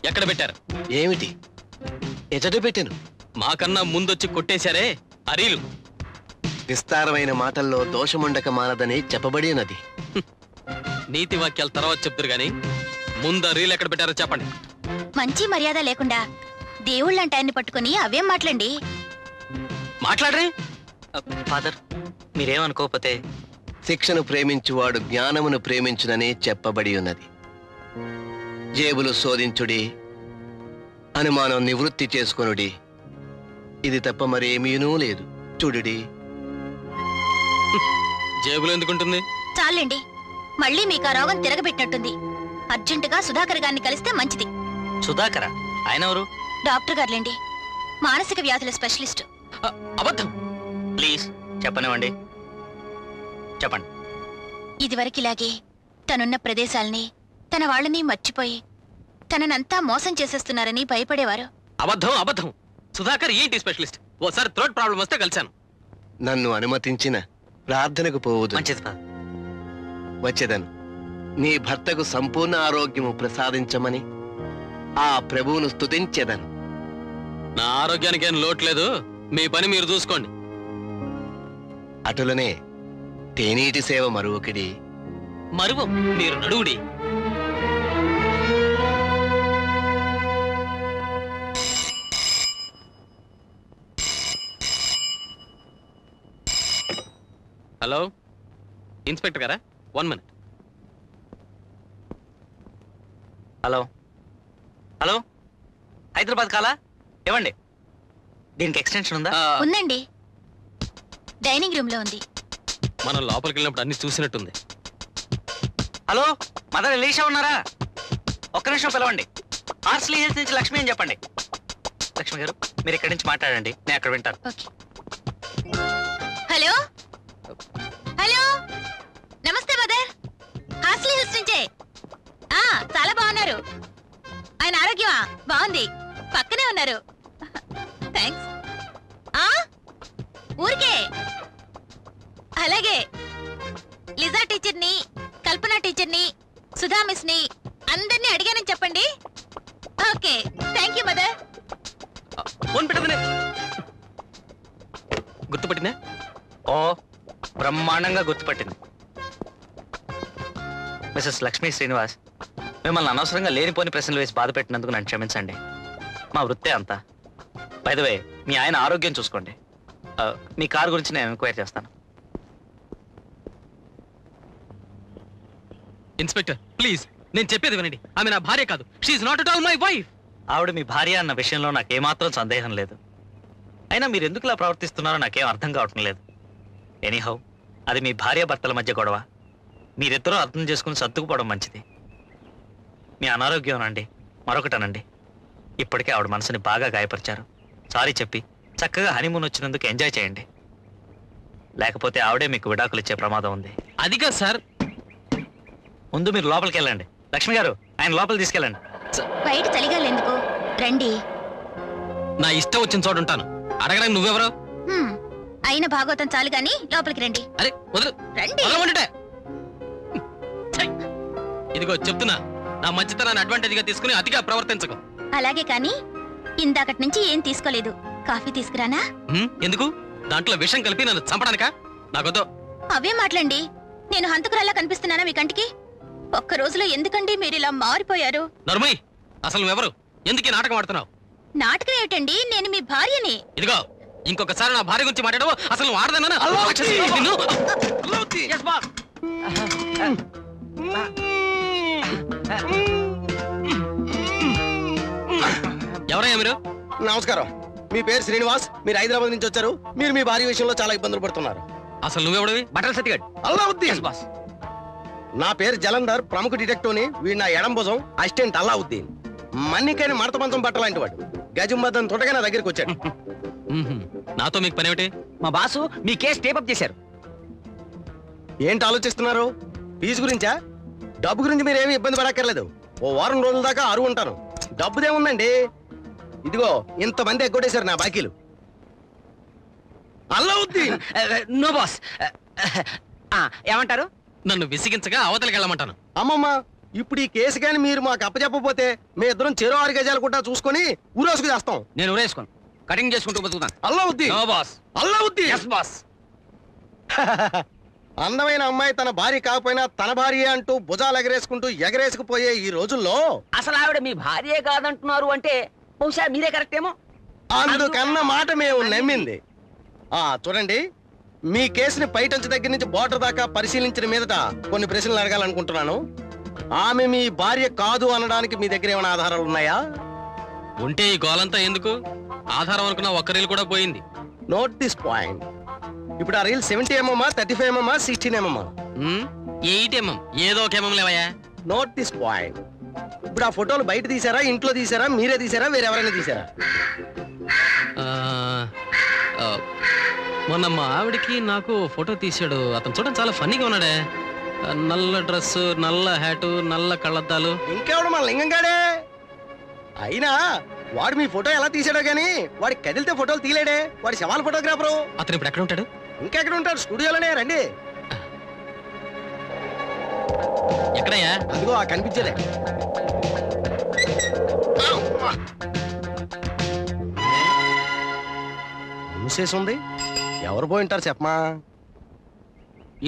ఎక్కడ పెట్టారు? ఏమిటి? ఎచట పెట్టాను? మాకన్నా ముందొచ్చి కొట్టేశారే అరీలు. విస్తారమైన మాటల్లో దోషముండక మానదని చెప్పబడి ఉన్నది. నీతి వాక్యాల తర్వాత చెప్తారు గాని ముందు రీల్ ఎక్కడ పెట్టారో చెప్పండి. మంచి మర్యాద లేకుండా దేవుళ్ళంటే ఆయన్ని పట్టుకుని అవేం మాట్లాడండి. మాట్లాడరే. ఫాదర్, మీరేమనుకోకపోతే శిక్షను ప్రేమించువాడు జ్ఞానమును ప్రేమించునని చెప్పబడి ఉన్నది. జేబులు శోధించుడి, అనుమానం నివృత్తి చేసుకొనుడి. ఇది తప్ప మరేమీనూ లేదు. చూడుడి. జేబులో ఎందుకుంటుంది? చాలండి, మళ్ళీ మీకు ఆ రోగం తిరగబెట్టినట్టుంది. అర్జెంటుగా సుధాకర్ గారిని కలిస్తే మంచిది. సుధాకరా? ఆయన ఎవరు? డాక్టర్ గారులేండి, మానసిక వ్యాధుల స్పెషలిస్ట్. అబద్ధం. ప్లీజ్ చెప్పనివ్వండి. చెప్పండి. ఇదివరకిలాగే తనున్న ప్రదేశాల్ని, తన వాళ్ళని మర్చిపోయి తననంతా మోసం చేసేస్తున్నారని భయపడేవారు. అబద్ధం, అబద్ధం. సుధాకర్ ఏంటి స్పెషలిస్ట్? ఓసారి థ్రోట్ ప్రాబ్లం వస్తే కలిశాను. నన్ను అనుమతించిన ప్రార్థనకు పోవదు. మంచిది ఫాదర్. వచ్చేదను. నీ భర్తకు సంపూర్ణ ఆరోగ్యము ప్రసాదించమని ఆ ప్రభువును స్తుతించెదను. నా ఆరోగ్యానికి ఏం లోట్లేదు. మీ పని మీరు చూసుకోండి. అటులనే తేనీటి సేవ మరువకిడి. మరువు, మీరు నడువుడి. హలో, ఇన్స్పెక్టర్ గారా? 1 minute. హలో హలో, హైదరాబాద్ కాలా? ఇవ్వండి. దీనికి ఎక్స్టెన్షన్ ఉందా? ఉందండి, డైనింగ్ రూమ్ లో ఉంది. మనం లోపలికి వెళ్ళినప్పుడు అన్ని చూసినట్టుంది. హలో, మదర్ ఎలీషా ఉన్నారా? ఒక్క నిమిషం పిలవండి. ఆర్స్లీ హిల్స్ నుంచి లక్ష్మి అని చెప్పండి. లక్ష్మి గారు, మీరు ఇక్కడి నుంచి మాట్లాడండి, నేను అక్కడ వింటాను. ఓకే. హలో హలో, నమస్తే మదర్. హాస్లీ హిల్స్ నుంచే. చాలా బాగున్నారు. ఆయన ఆరోగ్యమా? బాగుంది, పక్కనే ఉన్నారు. థ్యాంక్స్. ఊరికే. అలాగే లిజా టీచర్ని, కల్పన టీచర్ని, సుధా మిస్ని అందరినీ అడిగానని చెప్పండి. Okay, thank you mother. Phone పెట్టదనే గుర్తుపట్టిందా? ఓ, బ్రహ్మాండంగా గుర్తుపట్టింది. మిసెస్ లక్ష్మీ శ్రీనివాస్, మిమ్మల్ని అనవసరంగా లేనిపోని ప్రశ్నలు వేసి బాధ పెట్టినందుకు నన్ను క్షమించండి. మా వృత్తే అంతా. బై ద వే, మీ ఆయన ఆరోగ్యం చూసుకోండి. మీ కారు గురించి నేను ఎంక్వైరీ చేస్తాను. ఇన్స్పెక్టర్ ప్లీజ్, నేను చెప్పేది వినండి. ఆమె నా భార్య కాదు. She's not at all my wife. ఆవిడ మీ భార్య అన్న విషయంలో నాకేమాత్రం సందేహం లేదు. అయినా మీరు ఎందుకులా ప్రవర్తిస్తున్నారో నాకేం అర్థం కావటం లేదు. ఎనీహౌ, అది మీ భార్యాభర్తల మధ్య గొడవ. మీరిద్దరూ అర్థం చేసుకుని సర్దుకుపోవడం మంచిది. మీ అనారోగ్యం అనండి, మరొకటనండి, ఇప్పటికే ఆవిడ మనసుని బాగా గాయపరిచారు. సారీ చెప్పి చక్కగా హనీమూన్ వచ్చినందుకు ఎంజాయ్ చేయండి. లేకపోతే ఆవిడే మీకు విడాకులు ఇచ్చే ప్రమాదం ఉంది. అది కాదు సార్. ముందు మీరు లోపలికి వెళ్ళండి. లక్ష్మి గారు, ఆయన లోపలికి తీసుకెళ్ళండి. బయట చలిగాలేందుకు రండి. నా ఇష్టం వచ్చిన చోటు ఉంటాను. అడగడానికి నువ్వెవరు? అయిన భాగవతం చాలు గాని లోపలికి రండి. అరే వదలు, రండి. వదలమంటుంటే. ఛై! ఇదిగో చెప్తున్నా, నా మంచితనాన్ని అడ్వాంటేజ్ గా తీసుకుని అతిగా ప్రవర్తించకు. అలాగే కాని ఇందాకటి నుంచి ఏం తీసుకోలేదు. కాఫీ తీసుకురానా? ఎందుకు? దాంట్లో విషం కలిపి నన్ను చంపడానికా? నాకొద్దు. అవే మాట్లాడండి. నేను హంతకురాల్లా కనిపిస్తున్నానా మీ కంటికి? ఒక్క రోజులో ఎందుకండి మీరు ఇలా మారిపోయారు? నర్మయ్, అసలు నువ్వెవరు? ఎందుకు ఈ నాటకం ఆడుతున్నావు? నాటకం ఏమిటండి? నేను మీ భార్యని. ఇదిగో, ఇంకొకసారి నా భార్య గురించి మాట్లాడవు. అసలు నువ్వు ఆడదానా? నిన్ను ఎవరయ్యా మీరు? నమస్కారం. మీ పేరు శ్రీనివాస్, మీరు హైదరాబాద్ నుంచి వచ్చారు. మీరు మీ భార్య విషయంలో చాలా ఇబ్బందులు పడుతున్నారు. అసలు నువ్వెవడవి? బట్టల సతిగాడు. అల్లావుద్దీన్ బాస్. నా పేరు జలంధర్, ప్రముఖ డిటెక్టివ్ని. వీడు నా ఎడం భుజం, అసిస్టెంట్ అల్లావుద్దీన్. మన్నికని మడత మంచం బట్టలాంటి వాడు. గజంబద్దం తొడగా నా దగ్గరికి వచ్చాడు. నాతో మీకు పనేమిటి? మా బాసు మీ కేసు టేపప్ చేశారు. ఏంటి ఆలోచిస్తున్నారు? ఫీజు గురించా? డబ్బు గురించి మీరేమీ ఇబ్బంది పడక్కర్లేదు. ఓ వారం రోజుల దాకా అరువు ఉంటాను. డబ్బుదేముందండి, ఇదిగో ఇంతమంది ఎగ్గొట్టేశారు నా బాకీలు. అల్లావుద్దీన్. No boss. ఏమంటారు? నన్ను విసిగించగా అవతలికి వెళ్ళమంటాను. అమ్మమ్మ, ఇప్పుడు ఈ కేసు కానీ మీరు మాకు అప్పచెప్పపోతే మీ ఇద్దరం చెరో 6 గజాలు కూడా చూసుకొని ఊరేసుకు చేస్తాం. నేను ఊరేసుకోను, కటింగ్ చేసుకుంటూ బతుకుతాను. Allauddin. No boss. Allauddin. Yes boss. అందమైన అమ్మాయి తన భార్య కాకపోయినా తన భార్య అంటూ భుజాలు ఎగరేసుకుపోయే ఈ రోజుల్లో అసలు ఆవిడ మీ భార్యే కాదంటున్నారు అంటే బహుశా మీరే కరెక్ట్ ఏమో. అందుకన్న మాట మేము నమ్మింది. చూడండి, మీ కేసుని పైటంచు దగ్గర నుంచి బోర్డర్ దాకా పరిశీలించిన మీదట కొన్ని ప్రశ్నలు అడగాలనుకుంటున్నాను. ఆమె మీ భార్య కాదు అనడానికి మీ దగ్గర ఏమైనా ఆధారాలు ఉన్నాయా? ఉంటే ఈ గోలంతా ఎందుకు? ఆధారం అనుకున్న ఒక్క రీల్ కూడా పోయింది. Note this point. ఇప్పుడు ఆ reel 70 mm, 35 mm, 16 mm? 8 mm. ఏదో ఒక mm లేవయ్యా. Note this point. ఇప్పుడు ఆ ఫోటోలు బయట తీసారా, ఇంట్లో తీసారా, మీరే తీసారా, వేరెవరైనా తీసారా? మొన్న మా ఆవిడికి నాకు ఫోటో తీసాడు అతను. చూడండి, చాలా ఫన్నీగా ఉన్నాడే. నల్ల డ్రెస్, నల్ల హ్యాటు, నల్ల కళ్ళద్దాలు. ఇంకెవడు మన లింగంగాడే. అయినా వాడు మీ ఫోటో ఎలా తీసాడో గానీ వాడి కదిలితే ఫోటోలు తీలేడే. వాడి శవాల ఫోటోగ్రాఫరు. అతను ఇప్పుడు ఎక్కడ ఉంటాడు? ఇంకెక్కడ ఉంటాడు? స్టూడియోలోనే. రండి. ఎక్కడయ్యా? అదిగో ఆ కనిపించేదే. మూసేసుంది. ఎవరు పోయి ఉంటారు చెప్పమా?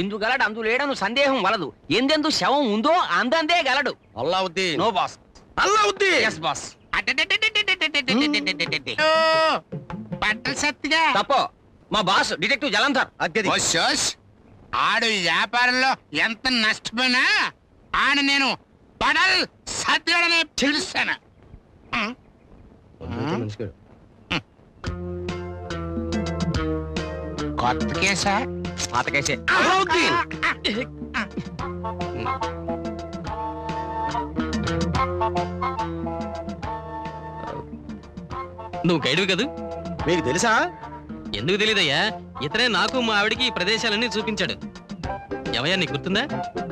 ఇందు గలడు అందు లేడను సందేహం వలదు. ఎందెందు శవం ఉందో అందందే గలడు. Allauddin. No boss. Allauddin. Yes boss. బట్టల సత్తిగా తప్పో. మా బాస్ డిటెక్టివ్ జలంధర్. అగ్గది. ఆడు వ్యాపారంలో ఎంత నష్టపోయినా ఆడ నేను పడల్ సత్యుడనే పిలుస్తాను. కొత్త కేసా? పాత కేసే. అల్లావుద్దీన్. నువ్వు గైడ్వి కదూ? మీకు తెలుసా? ఎందుకు తెలీదయ్యా? ఇతనే నాకు మా ఆవిడికి ఈ ప్రదేశాలన్నీ చూపించాడు. ఏమయ్యా, నీకు గుర్తుందా?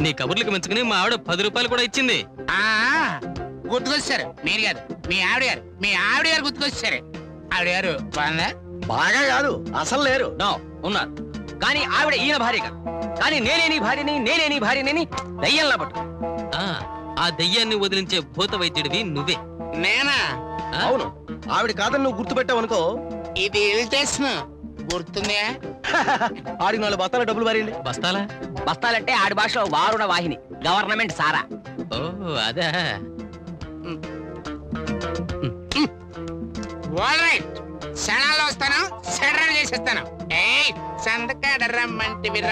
నీ కబుర్లకు మెచ్చుకుని మా ఆవిడ 10 రూపాయలు కూడా ఇచ్చింది. గుర్తుకొచ్చారు. మీరు కాదు, మీ ఆవిడ గారు. మీ ఆవిడ గారు గుర్తుకొచ్చారు. ఆవిడ గారు బాగుందా? బాగా కాదు, అసలు లేరు. నో, ఉన్నారు. కానీ ఆవిడ ఈయన భార్య కాదు. కానీ నేనే నీ భార్యని దయ్యంలా పట్టు. ఆ దయ్యాన్ని వదిలించే భూత వైద్యుడివి నువ్వే. నేనా? అవును. ఆవిడ కాదని నువ్వు గుర్తుపెట్టావు అనుకో. ఇది చేసిన గుర్తుందా? ఆడికి 4 బస్తాల డబ్బులు మారింది. బస్తాలా? బస్తాలంటే ఆడి భాషలో వారుణ వాహిని, గవర్నమెంట్ సారా. ఓ అదే. క్షణాల్లో వస్తాను, సెడర్ చేసేస్తాను. సందకాడ రమ్మంటే మీరు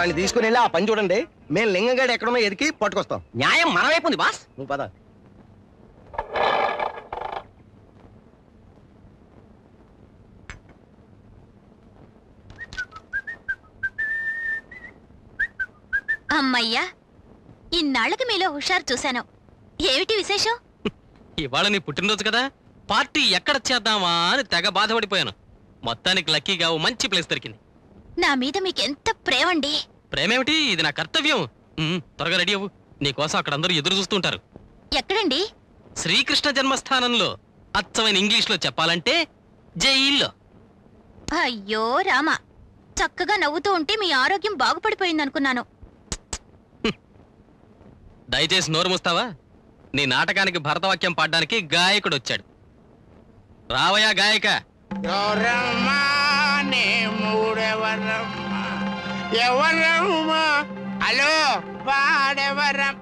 ఆయన తీసుకుని వెళ్ళి ఆ పని చూడండి. మేము లింగంగాడు ఎక్కడున్నా ఎదికి పట్టుకొస్తాం. న్యాయం మన వైపు ఉంది బాస్. నువ్వు పద. అమ్మయ్యా, ఇన్నాళ్ళకి మీలో హుషారు చూశాను. ఏమిటి విశేషం? ఇవాళ నీ పుట్టినరోజు కదా, పార్టీ ఎక్కడ చేద్దామా అని తెగ బాధపడిపోయాను. మొత్తానికి లక్కీగా ఓ మంచి ప్లేస్ దొరికింది. నా మీద మీకెంత ప్రేమండి. ప్రేమేమిటి, ఇది నా కర్తవ్యం. త్వరగా రెడీ అవ్వు, నీకోసం అక్కడ అందరూ ఎదురు చూస్తుంటారు. ఎక్కడండి? శ్రీకృష్ణ జన్మస్థానంలో. అచ్చమైన ఇంగ్లీష్లో చెప్పాలంటే జైల్లో. అయ్యో రామా, చక్కగా నవ్వుతూ ఉంటే మీ ఆరోగ్యం బాగుపడిపోయిందనుకున్నాను. దయచేసి నోరు మూస్తావా? నీ నాటకానికి భరతవాక్యం పాడడానికి గాయకుడు వచ్చాడు. రావయా గాయక. ఎవరమ్మా? హలో, వాడెవరం?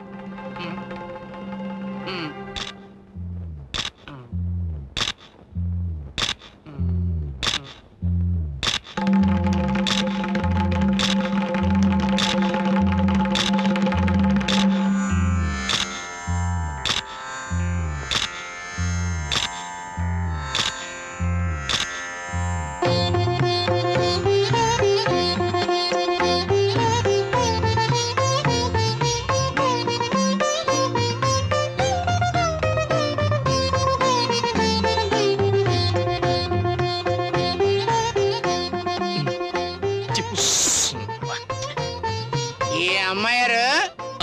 అమ్మాయారు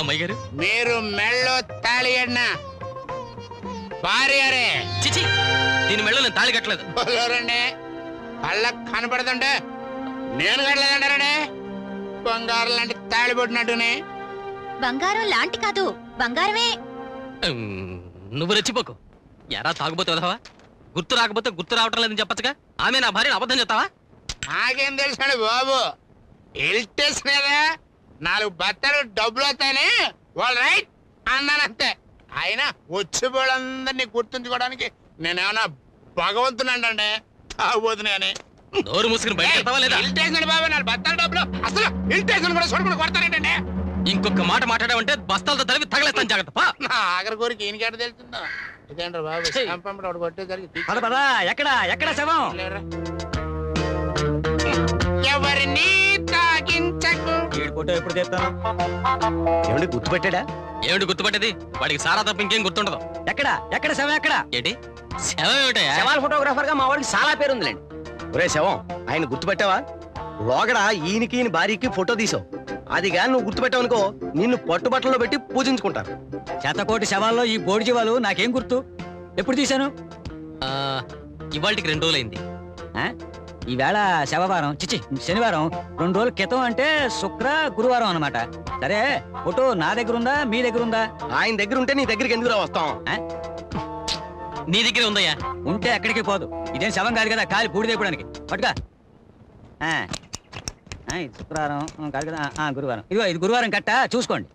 అమ్మాయి గారు మీరు మెళ్ళో తాళి అన్న భార్యారే చిచి దీని మెళ్ళ నేను తాళి కట్టలేదు. రండి కళ్ళకు కనపడుతుంటే నేను కట్టలేదంటారండి. బంగారం లాంటి తాళి పట్టినట్టునే. బంగారం లాంటి కాదు, బంగారమే. నువ్వు రెచ్చిపోకు. ఎరా తాగుబోతే వదవా? గుర్తు రాకపోతే గుర్తు రావటం లేదని చెప్పచ్చుగా. ఆమె నా భార్యను అబద్ధం చెప్తావా? నాకేం తెలుసండి బాబు, ఇల్టేసిన కదా 4 బత్తలు డబ్బులు వస్తాయని వాళ్ళు రైట్ అన్నానంతే. అయినా వచ్చిపోళ్ళందరినీ గుర్తుంచుకోవడానికి నేనేమన్నా భగవంతునండి తాగుబోతున్నా అని. నోరు మూసుకుని బయట పెడతావా లేదా? ఇల్టేసిన బాబు 4 బత్తల డబ్బులు అసలు ఇల్టేసిన కూడా చూడకుండా కొడతారేంటండి. ఇంకొక మాట మాట్లాడావంటే బస్తాలతో తలిపి తగలేస్తాను. జాగ్రత్త. నా ఆఖరి కోరిక ఈయనకేట తెలుస్తుందా? ఇదేంట్రా బాబు చంపంపడు ఒకటి కొట్టేసరికి ఎక్కడ శవం? ఎవరిని తాగించకు. ఫోటో ఎప్పుడు తెస్తాను? ఏమిటి గుర్తుపెట్టాడా? ఏమిటి గుర్తుపట్టేది? వాడికి సారా తప్ప ఇంకేం గుర్తుండదు. ఎక్కడ శవం ఎక్కడ? ఏంటి శవం ఏమిటయా? శవాల ఫోటోగ్రాఫర్ గా మా వాడికి చాలా పేరుందిలేండి. ఒరే శవం, ఆయన గుర్తుపెట్టావా? లోగడ ఈయనకి ఈయన భార్యకి ఫోటో తీసావు. అది కానీ నువ్వు గుర్తుపెట్టావనుకో నిన్ను పట్టుబట్టల్లో పెట్టి పూజించుకుంటారు. శతకోటి శవాల్లో ఈ బోడి జీవాలు నాకేం గుర్తు? ఎప్పుడు తీశాను? ఇవాళకి 2 రోజులైంది. ఈవేళ శవవారం, చిచి శనివారం. 2 రోజుల క్రితం అంటే శుక్ర గురువారం అన్నమాట. సరే, ఫోటో నా దగ్గర ఉందా, మీ దగ్గర ఉందా? ఆయన దగ్గర ఉంటే నీ దగ్గరికి ఎందుకు వస్తాం? నీ దగ్గరే ఉందయ్యా. ఉంటే ఎక్కడికి పోదు. ఇదేం శవం కాదు కదా కాలి పూడిదైపోవడానికి. పట్టుగా. ఇది శుక్రవారం కాదు కదా, గురువారం. ఇదిగో ఇది గురువారం కట్ట, చూసుకోండి.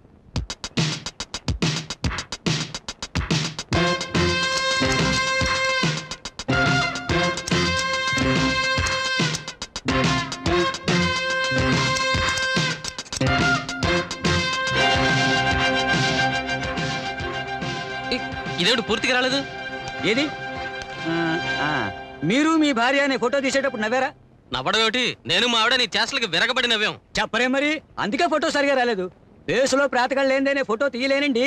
ఇదేమిటి పూర్తిగా రాలేదు? ఏది? మీరు మీ భార్య అనే ఫోటో తీసేటప్పుడు నవ్వారా? నవ్వడం ఏమిటి? నేను మా ఆవిడ నీ చేష్టలకి విరగబడి నవ్వాం. చెప్పరే మరి. అందుకే ఫోటో సరిగా రాలేదు. ఫేసులో ప్రాతకాలు లేనిదేనే ఫోటో తీయలేనండి.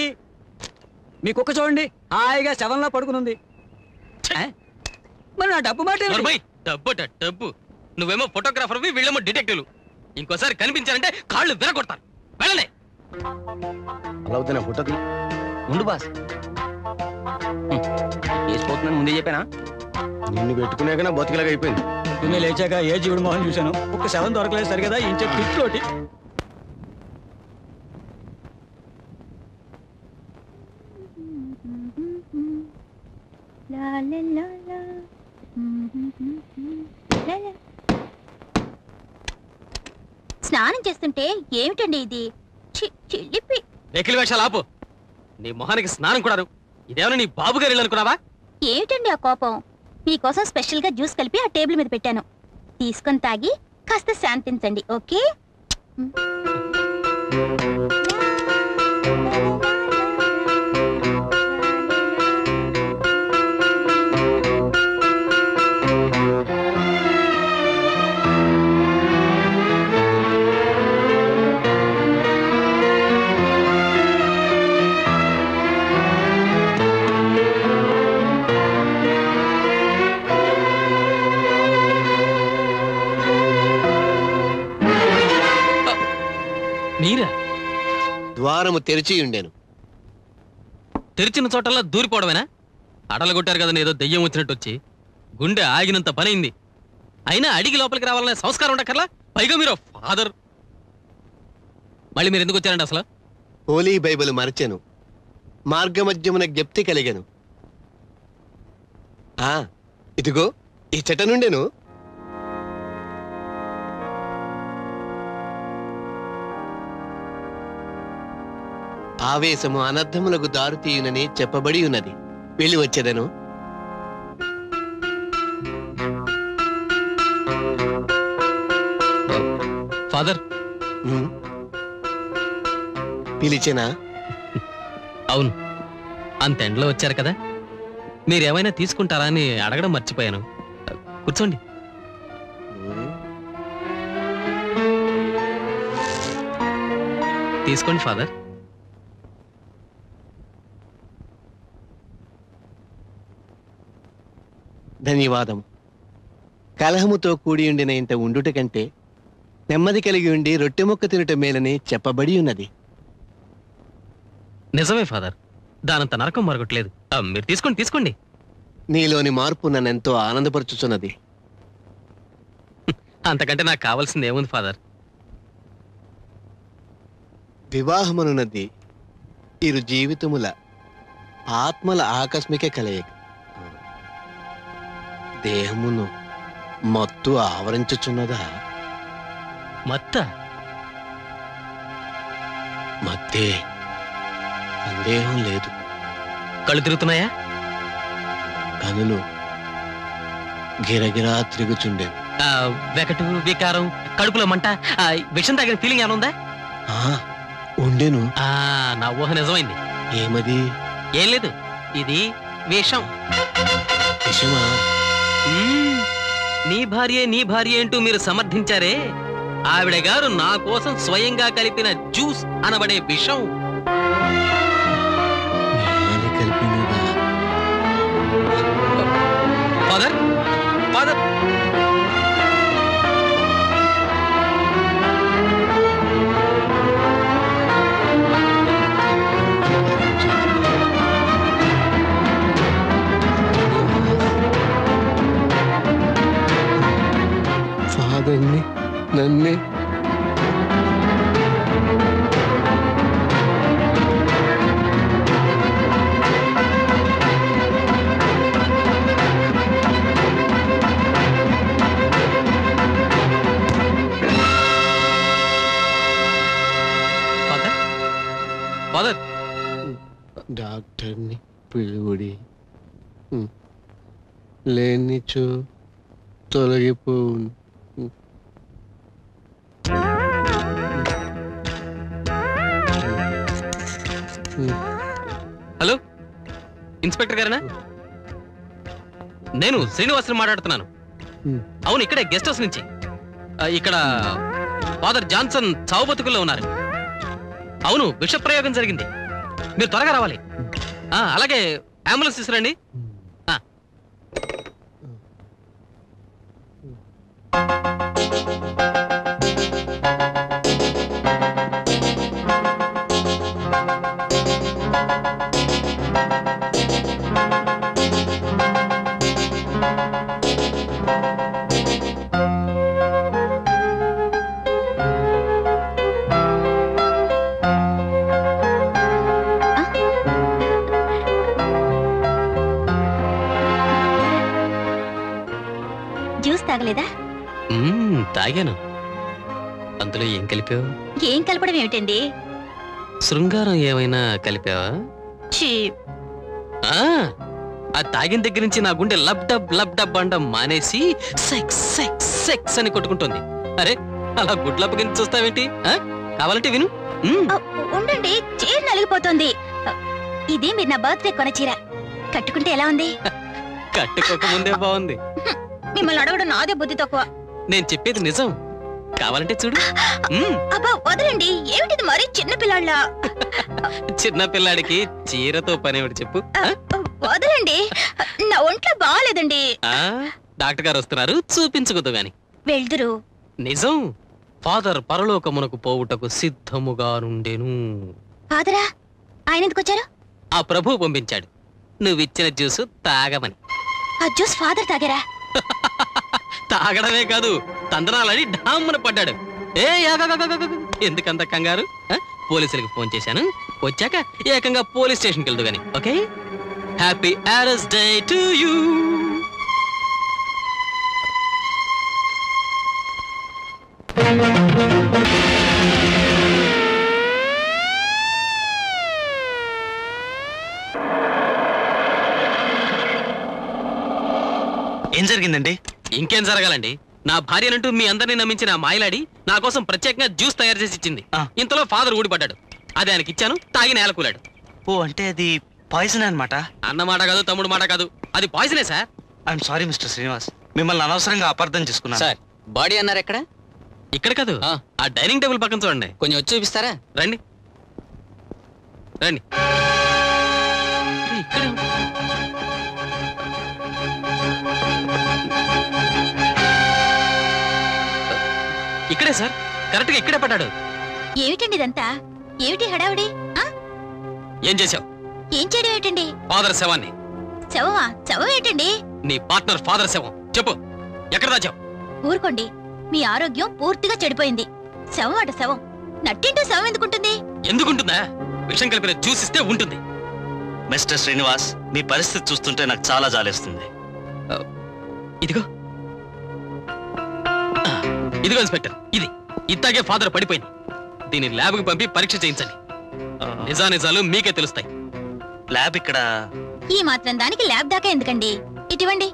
మీ కుక్క చూడండి, హాయిగా శవంలో పడుకునుంది. మరి నా డబ్బు మాట ఏమిటి? డబ్బు నువ్వేమో ఫోటోగ్రాఫర్వి, వీళ్ళేమో డిటెక్టివ్లు. ఇంకోసారి కనిపించారంటే కాళ్ళు విరగొడతారు. వెళ్ళండి. అలా అవుతున్నా ఫోటో తీ. ఉండు బాస్, వేసిపోతున్నాను ముందే చెప్పానా? నిన్ను పెట్టుకునేక నా బతికిలాగా అయిపోయింది. పొద్దున్నే లేచాక ఏ జీవుడు మొహం చూశాను. ఒక్క శవం దొరకలేదు సరిగదా, ఇంచే తిట్లోటి. స్నానం చేస్తుంటే ఏమిటండి ఇది? చిల్లిపి. వెకిలి వేషాలు ఆపు. నీ మొహానికి స్నానం కూడా. ఇదేమన్నా నీ బాబు గారు ఇల్లు అనుకున్నావా? ఏమిటండి ఆ కోపం? మీకోసం స్పెషల్ గా జ్యూస్ కలిపి ఆ టేబుల్ మీద పెట్టాను. తీసుకొని తాగి కాస్త శాంతించండి. ఓకే? మీరా? ద్వారము తెరిచి ఉండేను. తెరిచిన చోటల్లా దూరిపోవడమేనా? అడలగొట్టారు కదా ఏదో దెయ్యం వచ్చినట్టు వచ్చి. గుండె ఆగినంత పనైంది. అయినా అడిగి లోపలికి రావాలనే సంస్కారం ఉండక్కర్లా. పైగా మీరు ఫాదర్. మళ్ళీ మీరు ఎందుకు వచ్చారండి అసలు? హోలీ బైబిల్ మరచెను, మార్గమధ్యమున జ్ఞప్తి కలిగెను. ఇదిగో ఈ చెట్ట నుండేను. ఆవేశము అనర్థములకు దారుతీయునని చెప్పబడి ఉన్నది. వెళ్ళి వచ్చేదను. ఫాదర్ పిలిచెనా? అవును, అంత ఎండలో వచ్చారు కదా, మీరేమైనా తీసుకుంటారా అని అడగడం మర్చిపోయాను. కూర్చోండి. తీసుకోండి ఫాదర్. ధన్యవాదం. కలహముతో కూడి ఉండిన ఇంత ఉండుట కంటే నెమ్మది కలిగి ఉండి రొట్టె ముక్క తినటం మేలని చెప్పబడి ఉన్నది. నిజమే ఫాదర్, దానంత నరకం మరొకట్లేదు. మీరు తీసుకోండి. నీలోని మార్పు నన్నెంతో ఆనందపరుచుచున్నది. అంతకంటే నాకు కావాల్సింది ఏముంది ఫాదర్? వివాహమనున్నది ఇరు జీవితముల ఆత్మల ఆకస్మిక కలయిక. దేహమును మత్తు ఆవరించుచున్నదా? మత్తే, సందేహం లేదు. కళ్ళు తిరుగుతున్నాయా? కనులు గిరగిరా తిరుగుచుండేవి. వెకటు, వికారం, కడుపులో మంట, విషం తగిన ఫీలింగ్ ఏమైనా ఉందా? ఉండేను. నా ఊహ నిజమైంది. ఏమది? ఏం లేదు, ఇది విషం. విషమా? నీ భార్య అంటూ మీరు సమర్థించారే, ఆవిడ గారు నా కోసం స్వయంగా కలిపిన జ్యూస్ అనబడే విషం. ఫాదర్, ఫాదర్, ఫాదర్ని నన్నే ఫాదర్, డాక్టర్ని పిలువుడి. లేనిచో తొలగిపోవు. హలో, ఇన్స్పెక్టర్ గారేనా? నేను శ్రీనివాసుని మాట్లాడుతున్నాను. అవును, ఇక్కడే గెస్ట్ హౌస్ నుంచి. ఇక్కడ ఫాదర్ జాన్సన్ చావు బతుకుల్లో ఉన్నారు. అవును, విష ప్రయోగం జరిగింది. మీరు త్వరగా రావాలి. అలాగే అంబులెన్స్ తీసుకురండి. జ్యూస్ తాగలేదా? తాగాను. అందులో ఏం కలిపావు? ఏం కలపడం ఏమిటండి? శృంగారం ఏమైనా కలిపావా? ఆ తాగిన దగ్గర నుంచి నా గుండె లబ్ డబ్ అండం మానేసి సెక్స్ సెక్స్ సెక్స్ అని కొట్టుకుంటుంది. అరే, అలా గుడ్లప్పగించి చూస్తావేంటి? కావాలంటే విను. ఉండండి, చీర నలిగిపోతుంది. ఇది మీరు నా బర్త్డే కొన చీర. కట్టుకుంటే ఎలా ఉంది? కట్టుకోక ముందే బాగుంది. మిమ్మల్ని అడగడం నాదే బుద్ధి తక్కువ. నేను చెప్పేది నిజం, కావాలంటే చూడు. అబ్బా వదలండి, ఏమిటిది మరీ చిన్న పిల్లాళ్ళ. చిన్న పిల్లాడికి చీరతో పనేమిటి చెప్పు. వదలండి, నా ఒంట్లో బాగాలేదండి. డాక్టర్ గారు వస్తున్నారు, చూపించుకోదు గాని. వెళ్దురు. నిజం, ఫాదర్ పరలోకమునకు పోవుటకు సిద్ధముగా నుండెను. ఫాదరా? ఆయన ఎందుకు వచ్చారు? ఆ ప్రభు పంపించాడు నువ్విచ్చిన జ్యూస్ తాగమని. ఆ జ్యూస్ ఫాదర్ తాగారా? తాగడమే కాదు, తందనాలని ఢామ్మన పడ్డాడు. ఎందుకంత కంగారు? పోలీసులకు ఫోన్ చేశాను, వచ్చాక ఏకంగా పోలీస్ స్టేషన్కి వెళ్దు గాని. Okay, happy arrest day to you. ఏం జరిగిందండి? ఇంకేం జరగాలండి, నా భార్యనంటూ మీ అందరినీ నమ్మించిన మాయలాడి నా కోసం ప్రత్యేకంగా జ్యూస్ తయారు చేసి ఇచ్చింది. ఇంతలో ఫాదర్ ఊడిపడ్డాడు. అది ఆయనకి ఇచ్చాను, తాగి నేలకూలాడు. ఓ, అంటే అది పాయిజన్ అన్నమాట? అన్నమాట కాదు, తమ్ముడు మాట కాదు, అది పాయిజనే sir. I'm sorry mister Srinivas, మిమ్మల్ని అనవసరంగా అపార్థం చేసుకున్నాను. సార్, బాడీ అన్నారు ఎక్కడ? ఇక్కడ కాదు, ఆ డైనింగ్ టేబుల్ పక్కన చూడండి. కొంచెం వచ్చి చూపిస్తారా? రండి రండి. ఇక్కడ ఇక్కడే సార్, కరెక్ట్ గా ఇక్కడే పడ్డాడు. ఏమిటండి ఇదంతా? ఏమిటి హడావిడి? ఏం చేశావు? ఏం చేయడం ఏమిటండి? ఫాదర్ శవాన్ని. శవమా? శవం ఏంటండి? నీ పార్ట్నర్ ఫాదర్ శవం. చెప్పు, ఎక్కడ దాచావు? ఊరుకోండి, మీ ఆరోగ్యం పూర్తిగా చెడిపోయింది. శవం అట శవం. నట్టింటూ శవం ఎందుకుంటుంది? ఎందుకుంటుందా? విషం కలిపిన జ్యూస్ ఇస్తే ఉంటుంది. మిస్టర్ శ్రీనివాస్, మీ పరిస్థితి చూస్తుంటే నాకు చాలా జాలేస్తుంది. ఇదిగో ఇదిగో ఇన్స్పెక్టర్, ఇది ఇట్లాగే ఫాదర్ పడిపోయింది. దీన్ని ల్యాబ్కి పంపి పరీక్ష చేయించండి. నిజానిజాలు మీకే తెలుస్తాయి. ల్యాబ్ ఇక్కడ? ఈ మాత్రం దానికి ల్యాబ్ దాకా ఎందుకండి? ఇటువంటి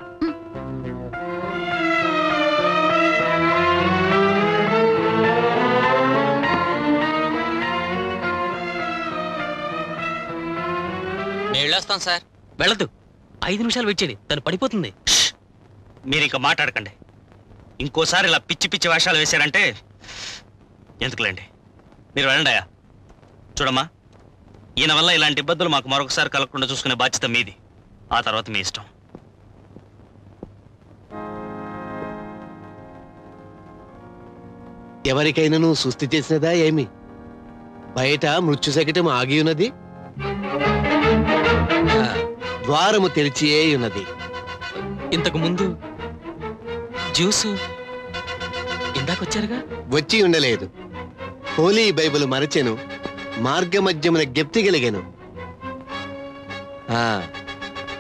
వెళ్ళొస్తాం సార్. వెళ్ళదు, 5 నిమిషాలు వెయిట్ చేయండి, తను పడిపోతుంది. మీరు ఇక మాట్లాడకండి. ఇంకోసారి ఇలా పిచ్చి పిచ్చి వేషాలు వేశారంటే ఎందుకులేండి, మీరు వెళ్ళండియా. చూడమ్మా, ఈయన వల్ల ఇలాంటి ఇబ్బందులు మాకు మరొకసారి కలగకుండా చూసుకునే బాధ్యత మీది. ఆ తర్వాత మీ ఇష్టం. ఎవరికైనా సుస్థి చేసినదా ఏమి? బయట మృత్యు శకటం ఆగి ఉన్నది, ద్వారము తెరిచియే ఉన్నది. ఇంతకు ముందు జ్యూసు ఇందాకొచ్చారుగా? వచ్చి ఉండలేదు. హోలీ బైబిల్ మరచెను, మార్గ మధ్యమున గెప్తిగలిగాను.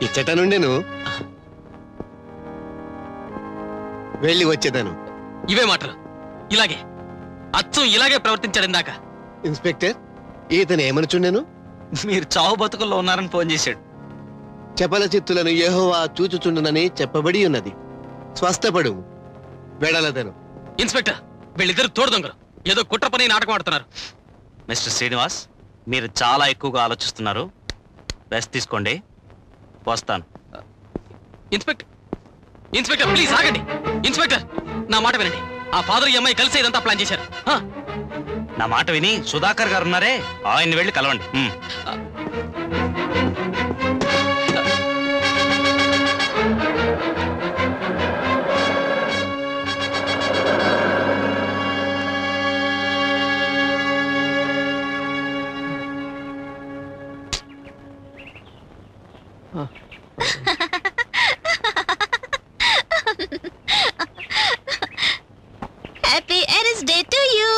ఇచ్చట నుండెను వెళ్ళి వచ్చేదను. ఇవే మాటలు, ఇలాగే అచ్చం ఇలాగే ప్రవర్తించాడు ఇందాక. ఇన్స్పెక్టర్, ఈతను ఏమనుచుండెను? మీరు చావు బతుకుల్లో ఉన్నారని ఫోన్ చేశాడు. చపల చిత్తులను యెహోవా చూచుచుండునని చెప్పబడి ఉన్నది. స్వస్థపడు, వెడలదను. ఇన్స్పెక్టర్, వీళ్ళిద్దరు తోడు దొంగలు, ఏదో కుట్ర పని నాటకం ఆడుతున్నారు. మిస్టర్ శ్రీనివాస్, మీరు చాలా ఎక్కువగా ఆలోచిస్తున్నారు. రెస్ట్ తీసుకోండి, వస్తాను. ఇన్స్పెక్టర్, ఇన్స్పెక్టర్ ప్లీజ్ ఆగండి. ఇన్స్పెక్టర్, నా మాట వినండి. ఆ ఫాదర్ ఈ అమ్మాయి కలిసి ఇదంతా ప్లాన్ చేశారు. నా మాట విని సుధాకర్ గారు ఉన్నారే, ఆయన్ని వెళ్ళి కలవండి. Happy earth day to you.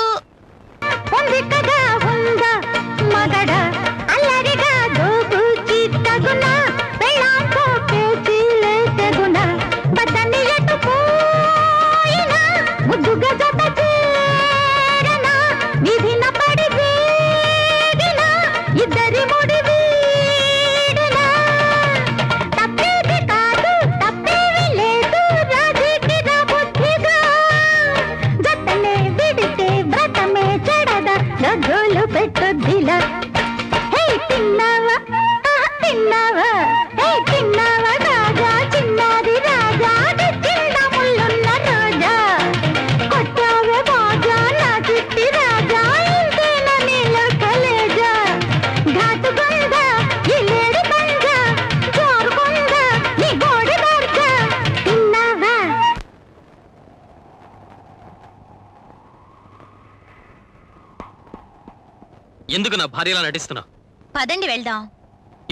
ఎందుకు నా భార్యలా నటిస్తున్నావు? పదండి వెళ్దాం.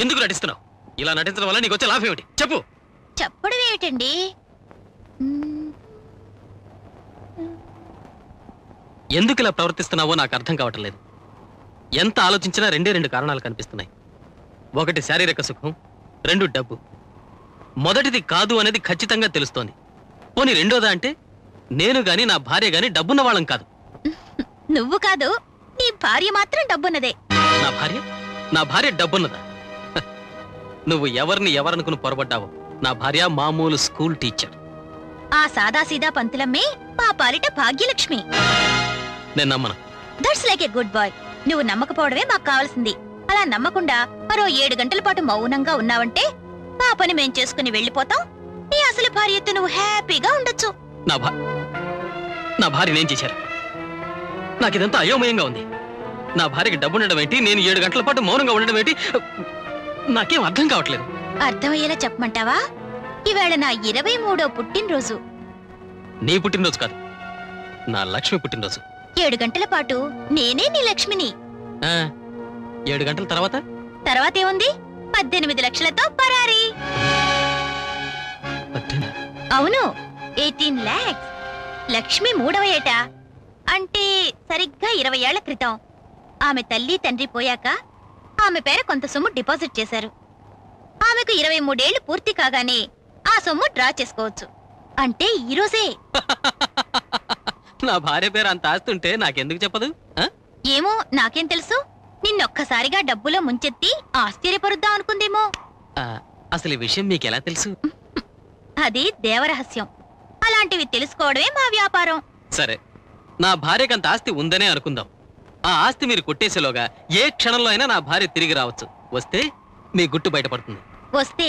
ఎందుకు నటిస్తున్నావు? ఇలా నటించడం వల్ల నీకు వచ్చే లాభం ఏమిటి? చెప్పు. చెప్పడం ఏమిటండి? ఎందుకు ఇలా ప్రవర్తిస్తున్నావో నాకు అర్థం కావటం లేదు. ఎంత ఆలోచించినా రెండు కారణాలు కనిపిస్తున్నాయి. ఒకటి శారీరక సుఖం, 2 డబ్బు. మొదటిది కాదు అనేది ఖచ్చితంగా తెలుస్తోంది. పోనీ రెండోదా అంటే నేను గాని నా భార్య గాని డబ్బున్న వాళ్ళం కాదు. నువ్వు కాదు, నీ భార్య మాత్రం డబ్బున్నదే. నా భార్య డబ్బున్నదా? నువ్వు ఎవరనుకుని పొరపడ్డావో. నా భార్య మామూలు స్కూల్ టీచర్. ఆ సాదాసీదా పంతులమ్మే మా పాలిట భాగ్యలక్ష్మి. నేను నమ్మను. That's like a good boy. నువ్వు నమ్మకపోవడమే మాకు కావాల్సింది. అలా నమ్మకుండా మరో 7 గంటల పాటు మౌనంగా ఉన్నావంటే మా పని మేం చేసుకుని వెళ్ళిపోతాం. నీ అసలు భార్యతో నువ్వు హ్యాపీగా ఉండొచ్చు. నా భార్య నేను చేశారు? నాకిదంతా అయోమయంగా ఉంది. నా భార్యకి డబ్బు ఉండడం ఏంటి, నేను 7 గంటల పాటు మౌనంగా ఉండడం ఏంటి, నాకేం అర్థం కావట్లేదు. అర్థమయ్యేలా చెప్పమంటావా? ఈవేళ నా 23వ పుట్టినరోజు. నీ పుట్టినరోజు కాదు, నా లక్ష్మి పుట్టినరోజు. 7 గంటల పాటు నేనే నీ లక్ష్మిని. 7 గంటల తర్వాత తర్వాతేముంది? 18 లక్షలతో పరారీ. అవును, 18 lakhs. లక్ష్మి 3వ ఏట అంటే సరిగ్గా 20 ఏళ్ల క్రితం ఆమె తల్లి తండ్రి పోయాక ఆమె పేర కొంత సొమ్ము డిపాజిట్ చేశారు. ఆమెకు 23 ఏళ్లు పూర్తి కాగానే ఆ సొమ్ము డ్రా చేసుకోవచ్చు. అంటే ఈ రోజే. నా భార్య పేరు అంత ఆస్తుంటే నాకెందుకు చెప్పదు? ఏమో, నాకేం తెలుసు. నిన్నొక్కసారిగా డబ్బులో ముంచెత్తి ఆశ్చర్యపరుద్దాం అనుకుందేమో. అసలు ఈ విషయం మీకెలా తెలుసు? అది దేవరహస్యం. అలాంటివి తెలుసుకోవడమే మా వ్యాపారం. సరే, నా భార్యకు అంత ఆస్తి ఉందనే అనుకుందాం. ఆ ఆస్తి మీరు కొట్టేసేలోగా ఏ క్షణంలో అయినా నా భార్య తిరిగి రావచ్చు. వస్తే మీ గుట్టు బయటపడుతుంది. వస్తే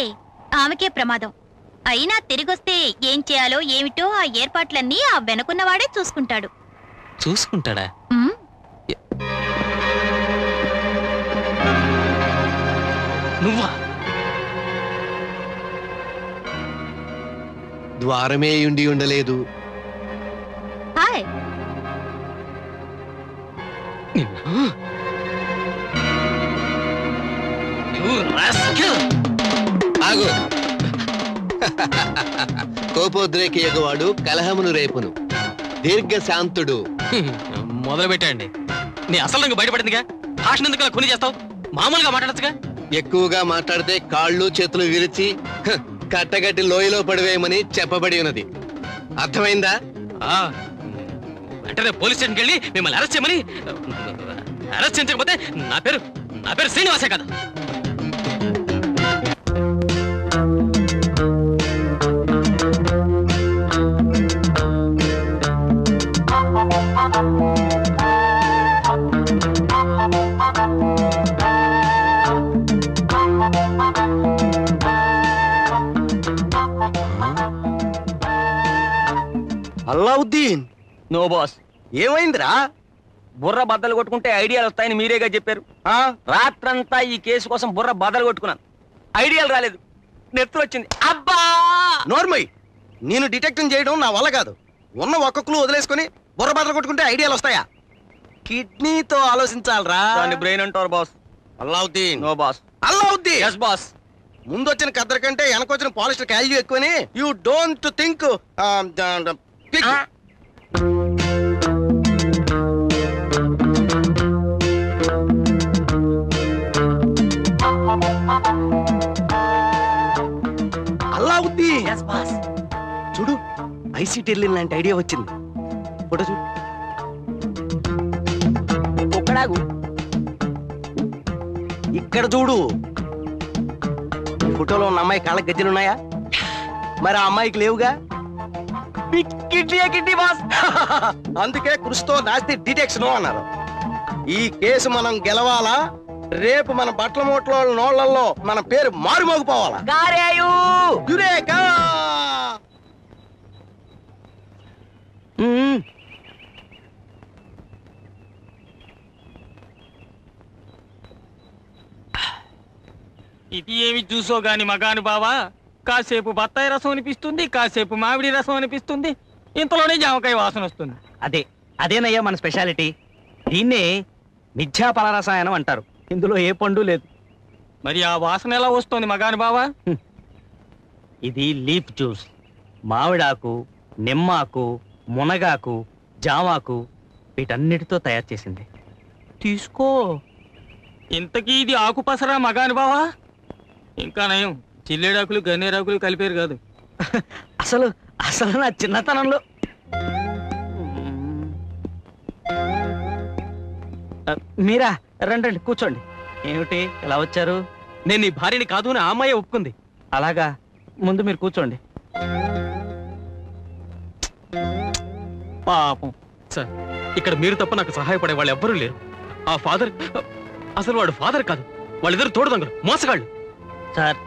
ఆమెకే ప్రమాదం. అయినా తిరిగొస్తే ఏం చేయాలో ఏమిటో ఆ ఏర్పాట్లన్నీ ఆ వెనుకున్నవాడే చూసుకుంటాడు. చూసుకుంటాడా? నువ్వా? ద్వారమే ఉండి ఉండలేదు. హాయ్. ఆగు. కోపోద్రేకి ఎగవాడు కలహమును రేపును, దీర్ఘశాంతుడు. మొదలు పెట్టండి. నీ అసలు రంగు బయటపడిందిగా. భాషను ఎందుకు అలా కొని చేస్తావు? మామూలుగా మాట్లాడచ్చుగా. ఎక్కువగా మాట్లాడితే కాళ్ళు చేతులు విరిచి కట్టగట్టి లోయలో పడివేయమని చెప్పబడి ఉన్నది. అర్థమైందా? వెంటనే పోలీస్ స్టేషన్కి వెళ్ళి మిమ్మల్ని అరెస్ట్ చేయమని. అరెస్ట్ చేయించకపోతే నా పేరు శ్రీనివాసే కదా. అల్లావుద్దీన్. No boss. ఏమైందిరా? బుర్ర బద్దలు కొట్టుకుంటే ఐడియాలు వస్తాయని మీరేగా చెప్పారు. రాత్రంతా ఈ కేసు కోసం బుర్ర బద్దలు కొట్టుకున్నాను. ఐడియాలు రాలేదు, నెత్తులు వచ్చింది. అబ్బా! నోర్మయ్, నేను డిటెక్టింగ్ చేయడం నా వల్ల కాదు. ఉన్న ఒక్క క్లూ వదిలేసుకుని బుర్ర బద్దలు కొట్టుకుంటే ఐడియాలు వస్తాయా? కిడ్నీతో ఆలోచించాలరా. దాన్ని బ్రెయిన్ అంటారు boss. Allauddin. No boss. Allauddin. Yes boss. ముందొచ్చిన కద్దరు కంటే వెనకొచ్చిన పాలిస్టర్ వాల్యూ ఎక్కువని you don't think. Allauddin. Yes boss. చూడు, ఐసీ టెర్లిన్ లాంటి ఐడియా వచ్చింది. ఫోటో చూడు. ఒక్కడాగు. ఇక్కడ చూడు. ఫోటోలో ఉన్న అమ్మాయి కాళ్ళ గజ్జలున్నాయా? మరి ఆ అమ్మాయికి లేవుగా. Kidney boss. అందుకే కృషితో నాస్తి డిటెక్షన్ అన్నారు. ఈ కేసు మనం గెలవాలా? రేపు మన బట్టల మూటలో నోళ్లలో మన పేరు మారుమోగిపోవాలా? యురేకా! ఇది ఏమి చూసో గాని మగాను బావా, కాసేపు బత్తాయి రసం అనిపిస్తుంది, కాసేపు మామిడి రసం అనిపిస్తుంది, ఇంతలోనే జామకాయ వాసన వస్తుంది. అదేనయ్యా మన స్పెషాలిటీ. దీన్నే మిథ్యా ఫలరసాయనం అంటారు. ఇందులో ఏ పండు లేదు. మరి ఆ వాసన ఎలా వస్తుంది మగాను బావా? ఇది లీఫ్ జ్యూస్. మామిడాకు, నిమ్మాకు, మునగాకు, జామాకు వీటన్నిటితో తయారు చేసింది. తీసుకో. ఇంతకీ ఇది ఆకుపసరా మగాను బావా? ఇంకా నయం, చిల్లేడాకులు గన్నేరాకులు కలిపేరు కాదు. అసలు నా చిన్నతనంలో మీరా రండి కూర్చోండి. ఏమిటి ఎలా వచ్చారు? నేను నీ భార్యని కాదు అని ఆ అమ్మాయి ఒప్పుకుంది. అలాగా, ముందు మీరు కూర్చోండి. పాపం సార్, ఇక్కడ మీరు తప్ప నాకు సహాయపడే వాళ్ళు ఎవ్వరూ లేరు. ఆ ఫాదర్ అసలు వాడు ఫాదర్ కాదు, వాళ్ళిద్దరు తోడు దొంగలు, మోసగాళ్ళు. సార్,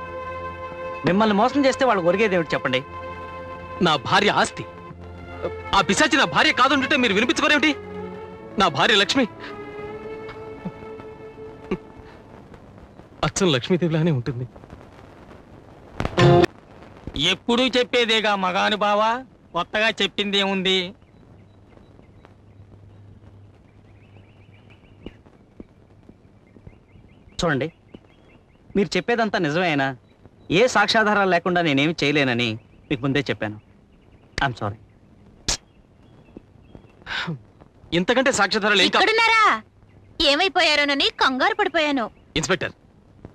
మిమ్మల్ని మోసం చేస్తే వాళ్ళు ఒరిగేది ఏమిటి చెప్పండి? నా భార్య ఆస్తి. ఆ పిశాచి నా భార్య కాదుంటే మీరు వినిపించుకోరేమిటి? నా భార్య లక్ష్మి అచ్చం లక్ష్మీదేవిలానే ఉంటుంది. ఎప్పుడూ చెప్పేదేగా మగాను బావా, కొత్తగా చెప్పిందేముంది? చూడండి, మీరు చెప్పేదంతా నిజమేనా? ఏ సాక్ష్యాధారాలు లేకుండా నేనేమి చేయలేనని మీకు ముందే చెప్పాను. I'm sorry. ఇంతకంటే సాక్ష్యాధారాలు ఇంకా ఇక్కడున్నారా? ఏమైపోయారోనని కంగారు పడిపోయాను. ఇన్స్పెక్టర్,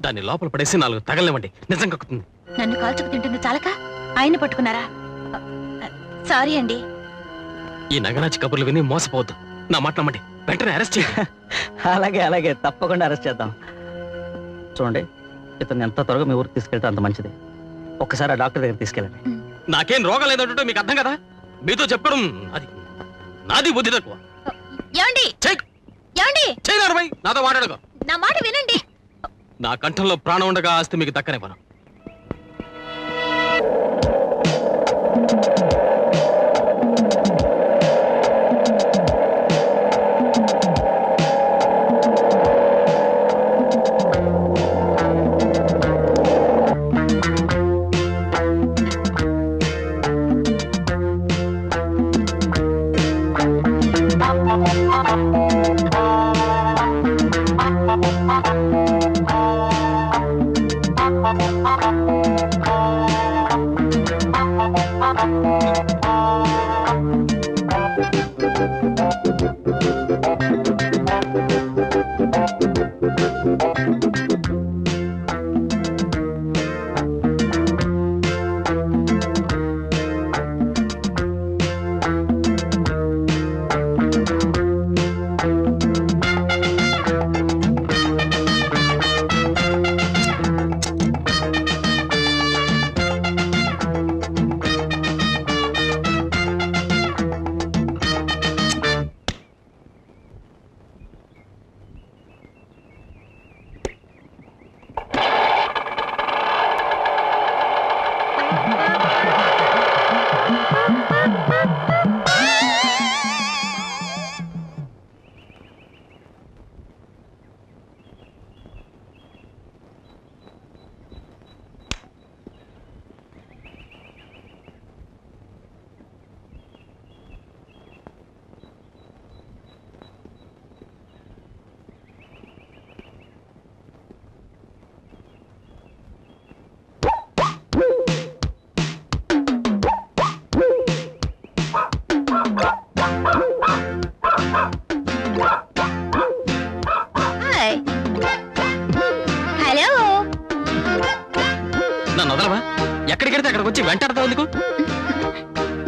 దాన్ని లోపల పడేసి 4 తగలనివ్వండి. నిజం కక్కుతుంది. నన్ను కాల్చుకు తింటుంది చాలక ఆయన పట్టుకున్నారా? సారీ అండి. ఈ నగరాచి కబుర్లు విని మోసపోవద్దు. నా మాట నమ్మండి. వెంటనే అరెస్ట్ చేయండి. అలాగే అలాగే, తప్పకుండా అరెస్ట్ చేద్దాం. చూడండి, ఇతను ఎంత త్వరగా మీ ఊరికి తీసుకెళ్తే అంత మంచిది. ఒక్కసారి ఆ డాక్టర్ దగ్గర తీసుకెళ్ళండి. నాకేం రోగం లేదంటే మీకు అర్థం కదా. మీతో చెప్పడం అది నాది బుద్ధి తక్కువ. ఏమండి? ఏమండి? నాతో మాట్లాడకు. నా మాట వినండి. నా కంఠంలో ప్రాణం ఉండగా ఆస్తి మీకు దక్కనివ్వను.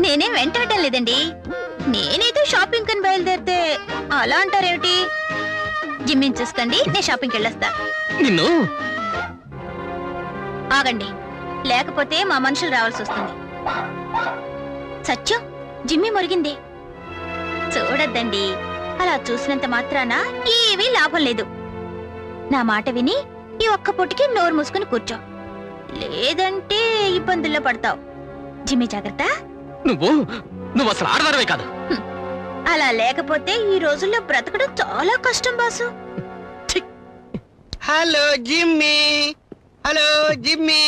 నేనేం వెంటాడటం లేదండి. నేనేదో షాపింగ్ కని బయలుదేరితే అలా అంటారేమిటి? జిమ్మిని చూసుకోండి, నేను షాపింగ్కి వెళ్ళొస్తా. నిన్ను ఆగండి, లేకపోతే మా మనుషులు రావాల్సి వస్తుంది. సత్యం, జిమ్మి మురిగింది. చూడొద్దండి, అలా చూసినంత మాత్రాన ఏమీ లాభం లేదు. నా మాట విని ఈ ఒక్క పూటకి నోరు మూసుకుని కూర్చో, లేదంటే ఇబ్బందుల్లో పడతావు. జిమ్మి జాగ్రత్త. నువ్వు అసలు ఆడదానివే కాదు. అలా లేకపోతే ఈ రోజుల్లో బ్రతకడం చాలా కష్టం బాసు. హలో జిమ్మి, హలో జిమ్మి.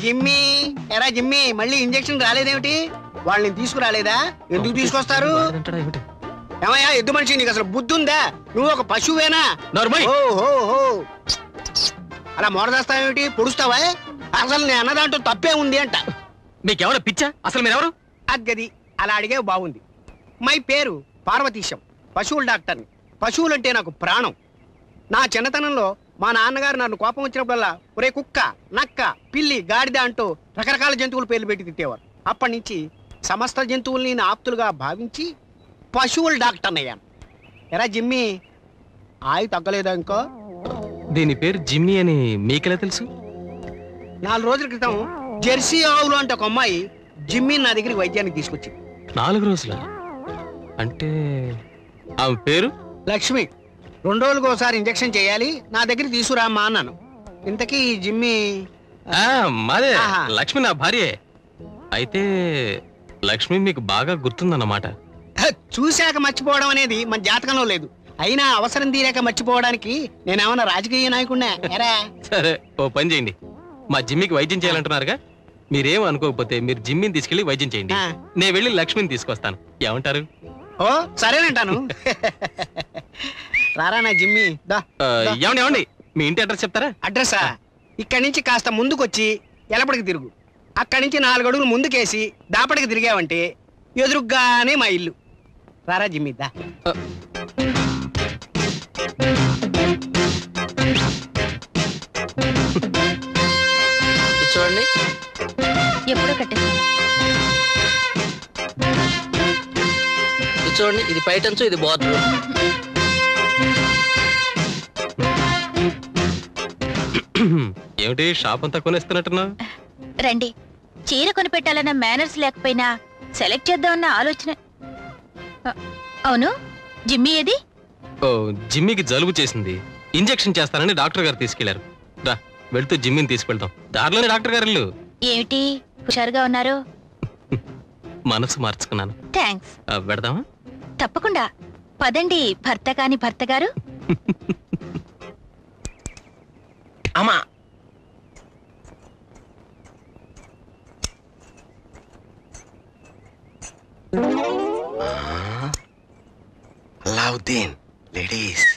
జిమ్మి, ఎరా జిమ్మి, మళ్ళీ ఇంజెక్షన్ రాలేదేమిటి? వాళ్ళని తీసుకురాలేదా? ఎందుకు తీసుకొస్తారు? ఏమయ్యా ఎద్దు మనిషి, నీకు అసలు బుద్ధి ఉందా? నువ్వు ఒక పశువేనా? అలా మొరదేస్తావేమిటి? పొడుస్తావా? అసలు నేను అన్నదాంట్లో తప్పే ఉంది అంట. మీకెవరో పిచ్చా? అసలు మీరెవరు? అద్గది అలా అడిగే బాగుంది. మై పేరు పార్వతీశం, పశువుల డాక్టర్ని. పశువులంటే నాకు ప్రాణం. నా చిన్నతనంలో మా నాన్నగారు నన్ను కోపం వచ్చినప్పుడల్లా ఒరే కుక్క, నక్క, పిల్లి, గాడిద అంటూ రకరకాల జంతువుల పేర్లు పెట్టి తిట్టేవారు. అప్పటి నుంచి సమస్త జంతువుల్ని నా ఆప్తులుగా భావించి పశువుల డాక్టర్ని అయ్యాను. ఎరా జిమ్మి, ఆయి తగ్గలేదా ఇంకా? దీని పేరు జిమ్మి అని మీకెలా తెలుసు? 4 రోజుల క్రితం జెర్సీ ఆవులు అంటే ఒక అమ్మాయి జిమ్మి నా దగ్గరికి వైద్యానికి తీసుకొచ్చింది. 4 రోజుల అంటే ఆమె పేరు లక్ష్మి. 2 రోజులకు ఒకసారి ఇంజెక్షన్ చేయాలి, నా దగ్గర తీసుకురామ్మా అన్నాను. ఇంతకీ జిమ్మి మాదే. లక్ష్మి నా భార్యే. అయితే లక్ష్మి మీకు బాగా గుర్తుందన్నమాట. చూశాక మర్చిపోవడం అనేది మన జాతకంలో లేదు. అయినా అవసరం తీరాక మర్చిపోవడానికి నేనేమన్నా రాజకీయ నాయకుడినా? సరే, ఓ పని చేయండి. మా జిమ్మికి వైద్యం చేయాలంటున్నారుగా, మీరేం అనుకోకపోతే మీరు జిమ్మిని తీసుకెళ్లి వైద్యం చేయండి. నేను వెళ్ళి లక్ష్మిని తీసుకొస్తాను. ఏమంటారు? ఓ సరేనంటాను. రారా నా జిమ్మి. ఏమండి మీ ఇంటి అడ్రస్ చెప్తారా? అడ్రస్సా? ఇక్కడి నుంచి కాస్త ముందుకొచ్చి ఎలపడికి తిరుగు. అక్కడి నుంచి 4 అడుగులు ముందుకేసి దాపడికి తిరిగావంటే ఎదురుగ్గానే మా ఇల్లు. రారా జిమ్మిద్దా. చూడండి. ఎప్పుడో కట్టేస్తాను. చూడండి, ఇది పైటంచు, ఇది బార్డర్. ఏమిటి షాప్ అంతా కొనేస్తున్నట్టున్నా? రండి, చీర కొనిపెట్టాలన్న మేనర్స్ లేకపోయినా సెలెక్ట్ చేద్దామన్న ఆలోచన. అవును, జిమ్మీ ఏది? ఓ, జిమ్మీకి జలుబు చేసింది, ఇంజెక్షన్ చేస్తానని డాక్టర్ గారు తీసుకెళ్లారు. రా, వెళ్తూ జిమ్మీని తీసుకెళ్తాం. దారిలోనే డాక్టర్ గారు ఇల్లు. ఏమిటి హుషారుగా ఉన్నారు? మనసు మార్చుకున్నాను. థ్యాంక్స్. పెడదామా? తప్పకుండా. పదండి భర్త కాని భర్త గారు. అమ్మా అలావుద్దీన్ లేడీస్.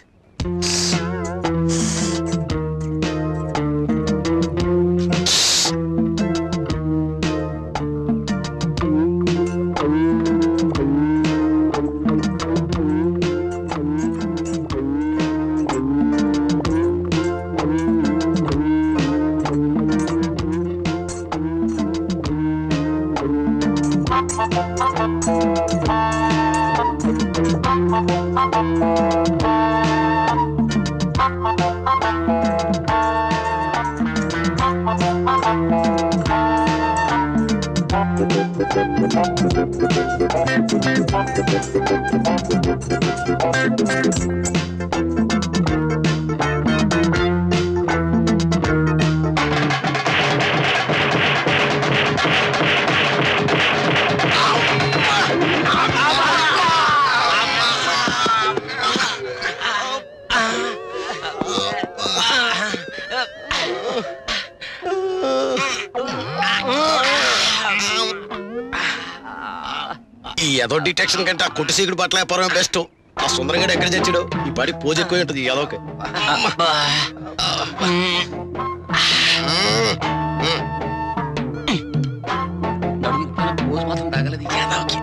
ఈ ఏదో డిటెక్షన్ కంటే ఆ కొట్టు సీకుడు పట్ల వ్యాపారం బెస్ట్. ఆ సుందరంగా ఎక్కడ చచ్చాడు? ఈ పాడి పోజ్ ఎక్కువ ఉంటుంది ఏదోకి. పోజ్ మాత్రం తగలదు ఏదోకి.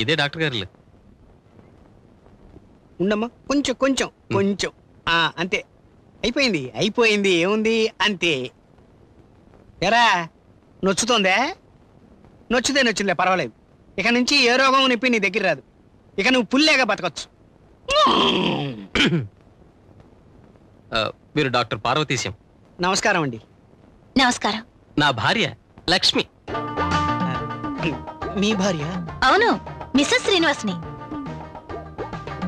ఇదే డాక్టర్ గారు ఇల్లు. ఉండమ్మా, కొంచెం కొంచెం కొంచెం. అంతే, అయిపోయింది అయిపోయింది. ఏముంది అంతే. ఎరా నొచ్చుతోందే? నొచ్చిందిలే, పర్వాలేదు. ఇక నుంచి ఏ రోగం నొప్పి నీ దగ్గర రాదు. ఇక నువ్వు పుల్లేగా బతకచ్చు. మీరు డాక్టర్ పార్వతీశం. నమస్కారం అండి. నమస్కారం. నా భార్య లక్ష్మి. మీ భార్య? అవును, మిస్సెస్ శ్రీనివాస్ని.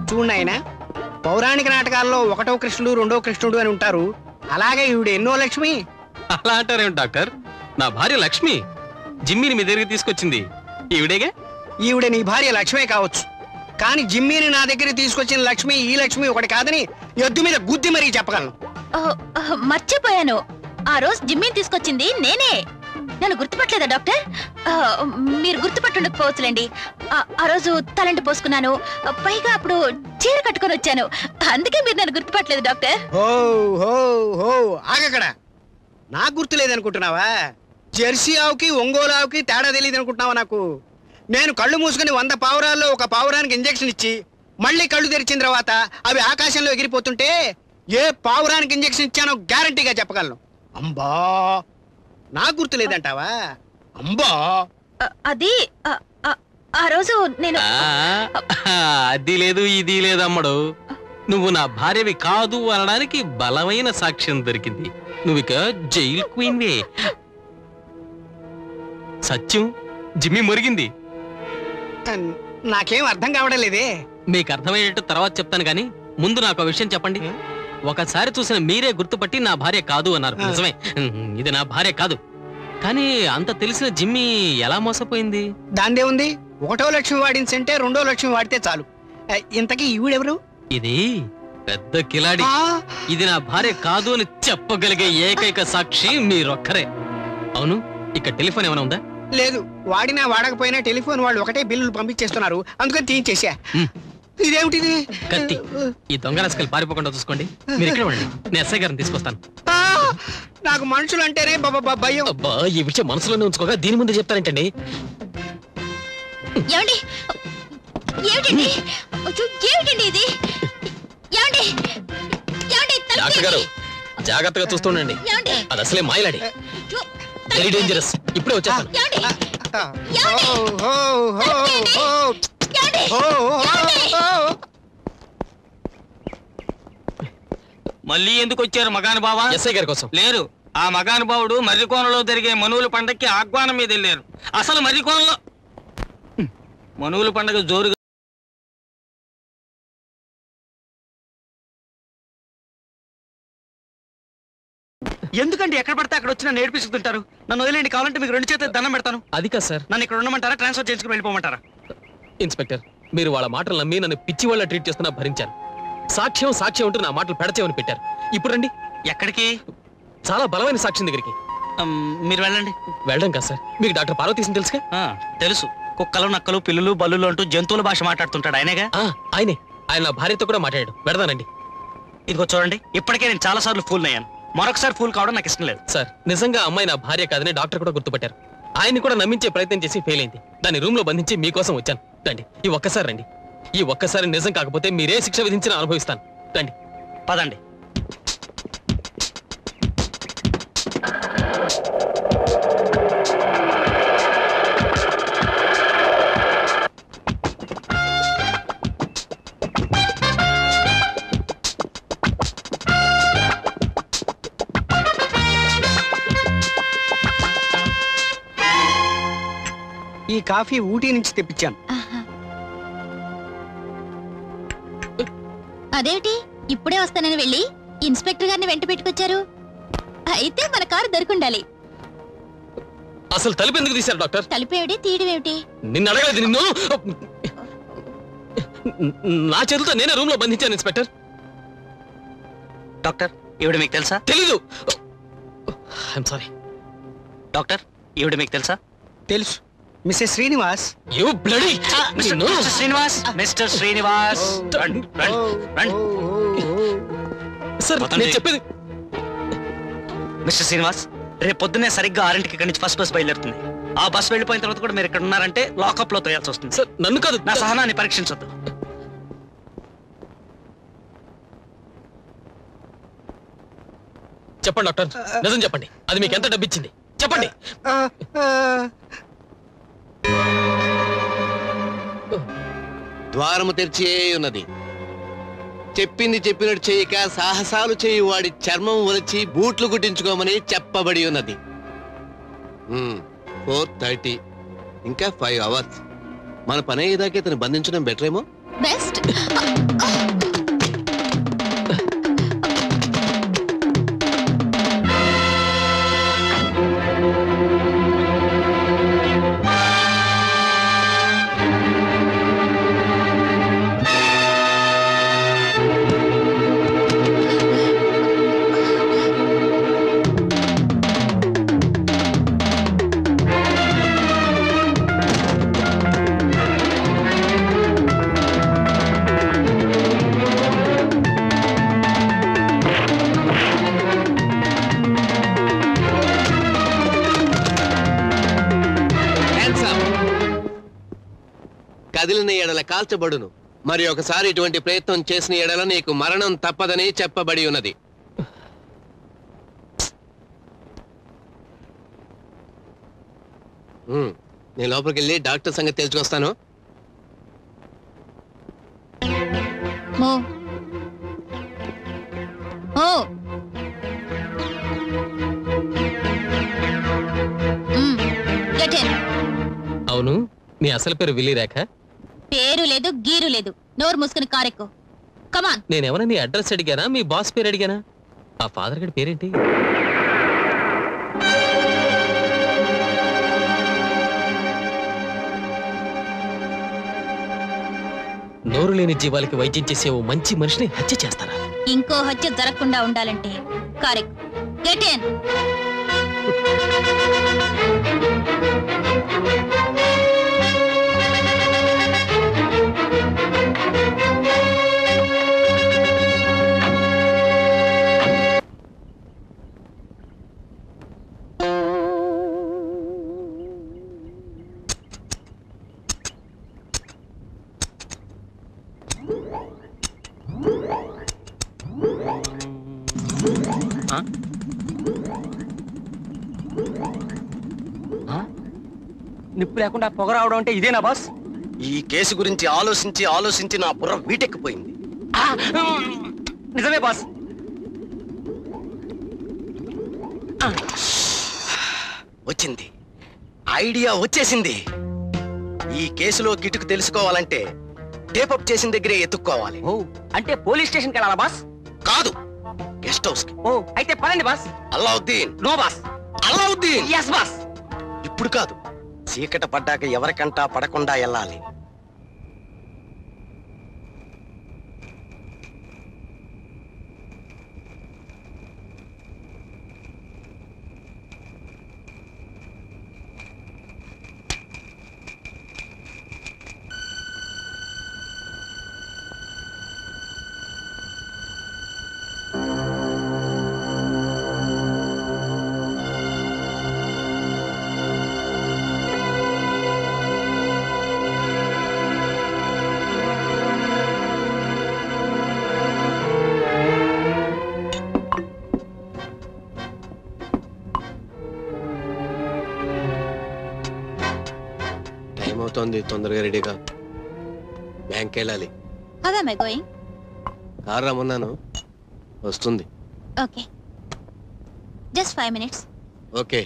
చూడండి ఆయన, పౌరాణిక నాటకాల్లో 1వ కృష్ణుడు 2వ కృష్ణుడు అని ఉంటారు. అలాగే ఈవిడ ఎన్నో లక్ష్మి. అలా అంటారేమిటి డాక్టర్? నా భార్య లక్ష్మి. జిమ్మీని మీ దగ్గరికి తీసుకొచ్చింది ఈవిడేగా. ఈవిడ నీ భార్య లక్ష్మే కావచ్చు, కానీ జిమ్మీని నా దగ్గర తీసుకొచ్చిన లక్ష్మి ఈ లక్ష్మి ఒకటి కాదని ఎద్దు మీద గుద్ది మరీ చెప్పగలను. మర్చిపోయాను, ఆ రోజు జిమ్మీని తీసుకొచ్చింది నేనే. నన్ను గుర్తుపట్టలేదా డాక్టర్? మీరు గుర్తుపట్టుండకపోవచ్చులేండి. ఆ రోజు తలంటి పోసుకున్నాను, పైగా అప్పుడు చీర కట్టుకొని వచ్చాను. అందుకే మీరు నన్ను గుర్తుపట్టలేదు డాక్టర్. ఆగక్కడ. నాకు గుర్తు లేదనుకుంటున్నావా? జెర్సీ ఆవుకి ఒంగోలు ఆవుకి తేడా తెలియదు అనుకుంటున్నావా? నాకు నేను కళ్ళు మూసుకుని 100 పావురాల్లో 1 పావురానికి ఇంజెక్షన్ ఇచ్చి మళ్ళీ కళ్ళు తెరిచిన తర్వాత అవి ఆకాశంలో ఎగిరిపోతుంటే ఏ పావురానికి ఇంజెక్షన్ ఇచ్చానో గ్యారంటీగా చెప్పగలను. అంబా, నాకు గుర్తు లేదంటావా? అంబా, అది ఆ రోజు నేను అది లేదు ఇది లేదు అమ్మడు. నువ్వు నా భార్యవి కాదు అనడానికి బలమైన సాక్ష్యం దొరికింది. నువ్విక జైల్ క్వీన్వే. సత్యం, జిమ్మీ మురిగింది. నాకేం అర్థం కావడం లేదే. మీకు అర్థమయ్యేట్టు తర్వాత చెప్తాను గాని ముందు నాకు ఆ విషయం చెప్పండి. ఒకసారి చూసిన మీరే గుర్తుపట్టి నా భార్య కాదు అన్నారు. నిజమే, ఇది నా భార్య కాదు. కానీ అంత తెలిసిన జిమ్మీ ఎలా మోసపోయింది? దాందే ఉంది. 1వ లక్ష్మి వాడించంటే 2వ లక్ష్మి వాడితే చాలు. ఇంతకీ ఈవిడెవరు? ఇది పెద్ద కిలాడి. ఇది నా భార్య కాదు అని చెప్పగలిగే ఏకైక సాక్షి మీరొక్కరే. అవును, ఇక్కడ టెలిఫోన్ ఏమైనా ఉందా? లేదు, వాడినా వాడకపోయినా టెలిఫోన్ వాళ్ళు ఒకటే బిల్లులు పంపించేస్తున్నారు, అందుకని తీయించేసా. ఇదేమిటిది? కత్తి. ఈ దొంగ రసకలు పారిపోకుండా చూసుకోండి. మీరు ఇక్కడ ఉండండి, నేను ఎస్ఐ గారిని తీసుకొస్తాను. నాకు మనుషులు అంటేనే భయం. అబ్బా, ఈ విషయం మనసులోనే ఉంచుకోగా దీని ముందు చెప్తారేంటండి? ఏమండి? ఏమిటండి? ఏమిటండి ఇది? ఏమండి? ఏమండి? డాక్టర్ గారు జాగ్రత్తగా చూస్తుండండి, అది అసలే మాయలాడి, వెరీ డేంజరస్. ఇప్పుడే వచ్చేస్తాను. మళ్ళీ ఎందుకు వచ్చారు మగాను బావా? ఎస్ఐ గారి కోసం. లేరు, ఆ మగాను బావుడు మర్రికోనలో జరిగే మనువుల పండక్కి ఆహ్వానం మీద వెళ్ళారు. అసలు మర్రికోనలో మనువుల పండగ జోరుగా ఎందుకంటే ఎక్కడ పడితే అక్కడ వచ్చినా నేర్పిస్తుంటారు. నన్ను వదిలేండి, కావాలంటే మీకు 2 చేతులు దండం పెడతాను. అది కాదు సార్. నన్ను ఇక్కడ ఉండమంటారా, ట్రాన్స్ఫర్ చేసుకుని వెళ్ళిపోమంటారా? ఇన్స్పెక్టర్, మీరు వాళ్ళ మాటలు నమ్మి నన్ను పిచ్చి వాళ్ళ ట్రీట్ చేస్తున్నా భరించాను. సాక్ష్యం ఉంటూ నా మాటలు పెడచేవని పెట్టారు. ఇప్పుడు రండి. ఎక్కడికి? చాలా బలమైన సాక్ష్యం దగ్గరికి. మీరు వెళ్ళండి. వెళ్ళడం కాదు సార్, మీకు డాక్టర్ పార్వతీశం తెలుసుగా? తెలుసు. కుక్కలు, నక్కలు, పిల్లులు, బల్లులు అంటూ జంతువుల భాష మాట్లాడుతుంటాడు ఆయనేగా? ఆయనే. ఆయన నా భార్యతో కూడా మాట్లాడాడు. వెడదానండి. ఇదిగో చూడండి, ఇప్పటికే నేను చాలా సార్లు ఫూల్ అయ్యాను. మరొకసారి ఫూల్ కావడం నాకు ఇష్టం లేదు. సార్, నిజంగా అమ్మాయి నా భార్య కాదని డాక్టర్ కూడా గుర్తుపట్టారు. ఆయన్ని కూడా నమ్మించే ప్రయత్నం చేసి ఫెయిల్ అయింది. దాన్ని రూమ్ లో బంధించి మీకోసం వచ్చాను. రండి, ఈ ఒక్కసారి రండి. ఈ ఒక్కసారి నిజం కాకపోతే మీరే శిక్ష విధించినా అనుభవిస్తాను. రండి. పదండి. ఈ కాఫీ ఊటీ నుంచి తెప్పించాను. అదేమిటి ఇప్పుడే వస్తానని వెళ్ళి ఇన్స్పెక్టర్ గారిని వెంట పెట్టుకొచ్చారు? అయితే మన కారు దొరికుండాలి. అసలు తలుపు ఎందుకు తీశారు డాక్టర్? తలుపేమిటి, తీయడమేమిటి? నిన్ను అడగలేదు. నిన్ను నా చేతులతో నేనే రూమ్ లో బంధించాను ఇన్స్పెక్టర్. డాక్టర్, ఈవిడ మీకు తెలుసా? తెలీదు. I'm sorry. డాక్టర్, ఈవిడ మీకు తెలుసా? తెలుసు, mister Srinivas. You bloody mister Srinivas, mister Srinivas. Sir, నేను చెప్పేది. మిస్టర్ శ్రీనివాస్, రేపు పొద్దున్నే సరిగ్గా 6ంటికి ఇక్కడి నుంచి ఫస్ట్ బస్ బయలుదేరుతుంది. ఆ బస్ వెళ్ళిపోయిన తర్వాత కూడా మీరు ఇక్కడ ఉన్నారంటే లాకప్ లో తోయాల్సి వస్తుంది. సార్, నన్ను కాదు, నా సహనాన్ని పరీక్షించొద్దు. చెప్పండి డాక్టర్, నిజం చెప్పండి. అది మీకు ఎంత డబ్బు ఇచ్చింది చెప్పండి. ద్వారము తెరిచే ఉన్నది. చెప్పింది చెప్పినట్టు చేయక సాహసాలు చేయి వాడి చర్మం ఒలిచి బూట్లు కుట్టించుకోమని చెప్పబడి ఉన్నది. 4:30, ఇంకా 5 hours. మన పని అయ్యేదాకా ఇతను బంధించడం బెటర్ ఏమో. బెస్ట్. కదిలిన ఎడల కాల్చబడును. మరి ఒకసారి ఇటువంటి ప్రయత్నం చేసిన ఎడల నీకు మరణం తప్పదని చెప్పబడి ఉన్నది. నేను లోపలికి వెళ్ళి డాక్టర్ సంగతి తెలుసుకొస్తాను. అవును, నీ అసలు పేరు విల్లి రేఖ? పేరు లేదు, గీరు లేదు. నోరు మూసుకుని కారెక్కు. కమాన్. నేనేమన్నా నీ అడ్రస్ అడిగానా, మీ బాస్ పేరు అడిగానా? ఆ ఫాదర్ గడి పేరేంటి? నోరు నోరు లేని జీవాలకి వైద్యం చేసే ఓ మంచి మనిషిని హత్య చేస్తారా? ఇంకో హత్య జరగకుండా ఉండాలంటే కరెక్ట్. Get in. నిప్పు లేకుండా పొగ రావడం అంటే ఇదేనా బాస్? ఈ కేసు గురించి ఆలోచించి ఆలోచించి నా బుర్ర వీటెక్కిపోయింది. నిజమే బాస్. వచ్చింది, ఐడియా వచ్చేసింది. ఈ కేసులో కిటుకు తెలుసుకోవాలంటే టేపప్ చేసిన దగ్గరే ఎత్తుక్కోవాలి. ఓ అంటే పోలీస్ స్టేషన్కి వెళ్ళాలా బాస్? కాదు, గెస్ట్ హౌస్ కి. ఓ అయితే పదండి boss. Allauddin. No boss. Allauddin. Yes boss. ఇప్పుడు కాదు, చీకట పడ్డాక ఎవరికంటా పడకుండా వెళ్ళాలి. తొందరగా రెడీగా బ్యాంక్ వెళ్ళాలి. How am I going? Car రమ్మన్నాను, వస్తుంది. Okay. Just 5 minutes. ఓకే.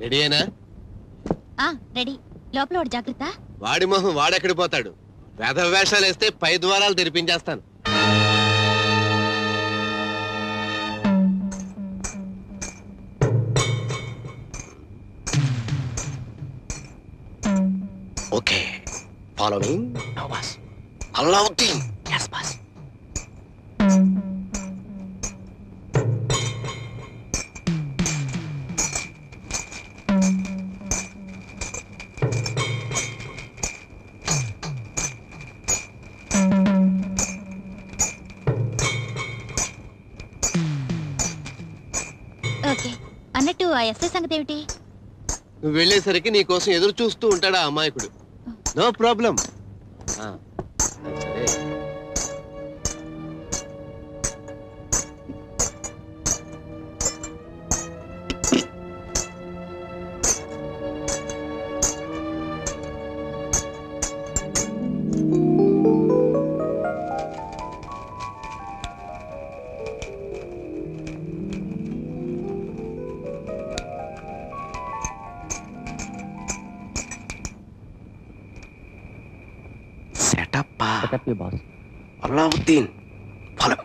రెడీయేనా? రెడీ. లోపల వాడు జాగ్రత్త. వాడి మొహం వాడెక్కడి పోతాడు? వేధ వేషాలు వేస్తే పై ద్వారాలు తెరిపించేస్తాను. Okay, follow me. No boss. Allauddin. Yes boss. Okay. అన్నట్టు ఆ ఎస్ఐ సంగతి ఏమిటి? నువ్వు వెళ్ళేసరికి నీ కోసం ఎదురు చూస్తూ ఉంటాడా అమాయకుడు. No problem. సరే. బాస్. అల్లావుద్దీన్, ఫాలో.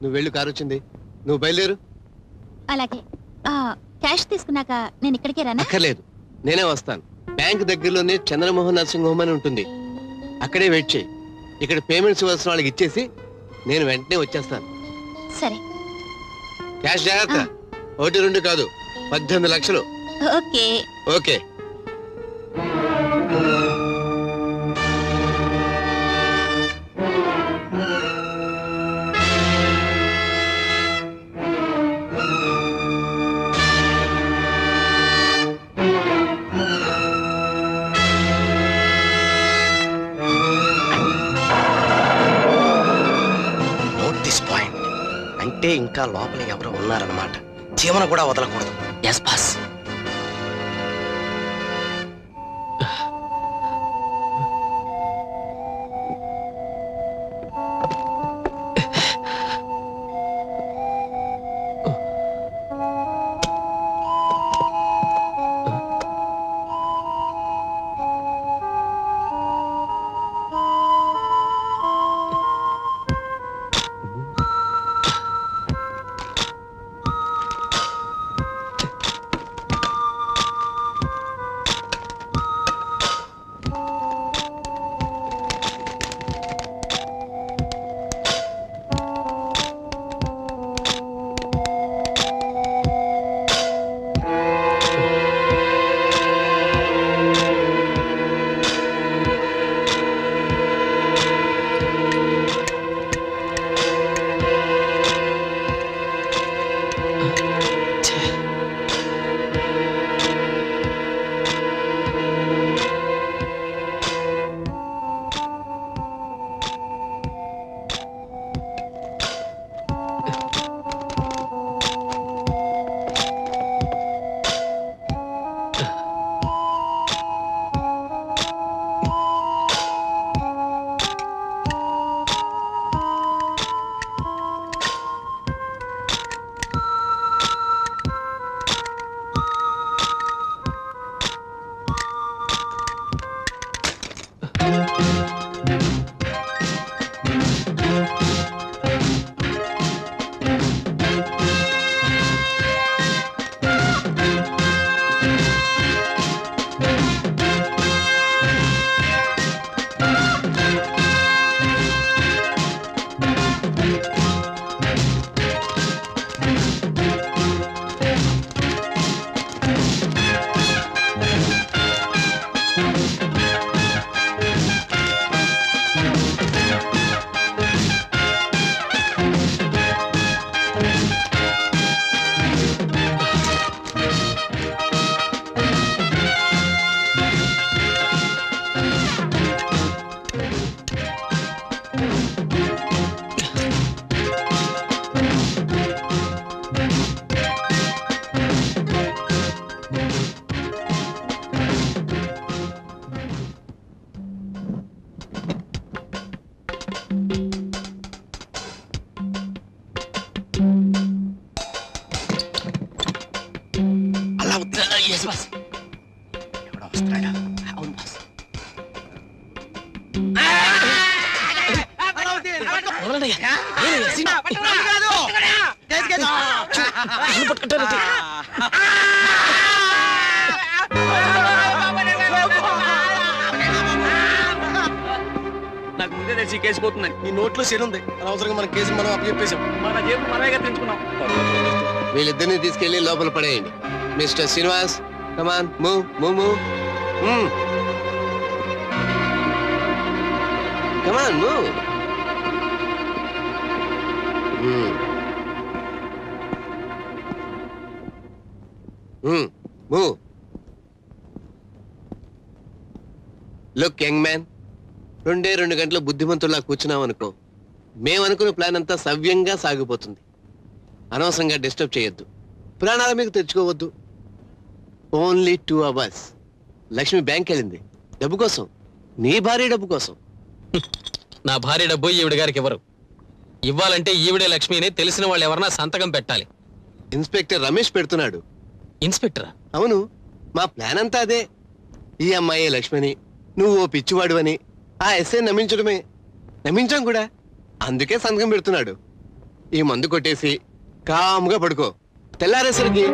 నువ్వు వెళ్ళు, కారు వచ్చింది. నువ్వు బయలుదేరు. అలాగే. క్యాష్ తీసుకున్నాక నేను ఇక్కడికే రానా? అక్కర్లేదు, నేనే వస్తాను. బ్యాంక్ దగ్గరలోనే చంద్రమోహన్ నర్సింగ్ హోమ్ అని ఉంటుంది, అక్కడే వెయిట్ చేయి. ఇక్కడ పేమెంట్స్ ఇవ్వాల్సిన వాళ్ళకి ఇచ్చేసి నేను వెంటనే వచ్చేస్తాను. సరే. క్యాష్ జాగ్రత్త. 1, 2 కాదు, 18 లక్షలు. ఓకే. ఓకే. అంటే ఇంకా లోపల ఎవరో ఉన్నారన్నమాట. జీవన కూడా వదలకూడదు. Yes boss. నాకు ముందే తెలిసి కేసు పోతుంది. ఈ నోట్లో ఉంది. అనవసరంగా మన కేసు మనం అప్పచెప్పేసాం. మన జేబు మనమే తెంచుకున్నాం. వీళ్ళిద్దరిని తీసుకెళ్లి లోపల పడేయండి. Mister Srinivas, come on, move move move. Come on, move. Move. Look young man, 2 గంటలు బుద్ధిమంతుల్లా కూర్చున్నాం అనుకో, మేమనుకున్న ప్లాన్ అంతా సవ్యంగా సాగిపోతుంది. అనవసరంగా డిస్టర్బ్ చేయొద్దు, ప్రాణాల మీకు తెచ్చుకోవద్దు. Only 2 hours. లక్ష్మి బ్యాంక్ వెళ్ళింది డబ్బు కోసం, నీ భార్య డబ్బు కోసం. నా భార్య డబ్బు ఈవిడ గారికి ఎవరు ఇవ్వాలంటే ఈవిడే లక్ష్మిని తెలిసిన వాళ్ళు ఎవరన్నా సంతకం పెట్టాలి. ఇన్స్పెక్టర్ రమేష్ పెడుతున్నాడు. ఇన్స్పెక్టరా? అవును, మా ప్లాన్ అంతా అదే. ఈ అమ్మాయి లక్ష్మిని, నువ్వు ఓ పిచ్చివాడు అని ఆ ఎస్ఐ నమ్మించడమే. నమ్మించాం కూడా, అందుకే సంతకం పెడుతున్నాడు. ఈ మందు కొట్టేసి కాముగా పడుకో. తెల్లారేసరికి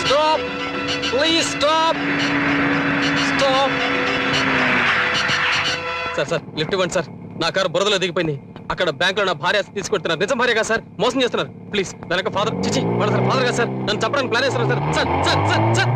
stop please stop stop. Sir lift ఇవ్వండి సార్. నా కారు బురదలో దిగిపోయింది. అక్కడ బ్యాంక్ లో నా భార్య తీసుకొస్తున్నారు. నిజం భార్య కదా సార్, మోసం చేస్తున్నారు. ప్లీజ్ వెనక ఫాదర్ చిచి వాడు సార్ ఫాదర్ కదా సార్, నన్ను చంపడానికి ప్లాన్ చేస్తున్నారు sir. Sir sir sir sir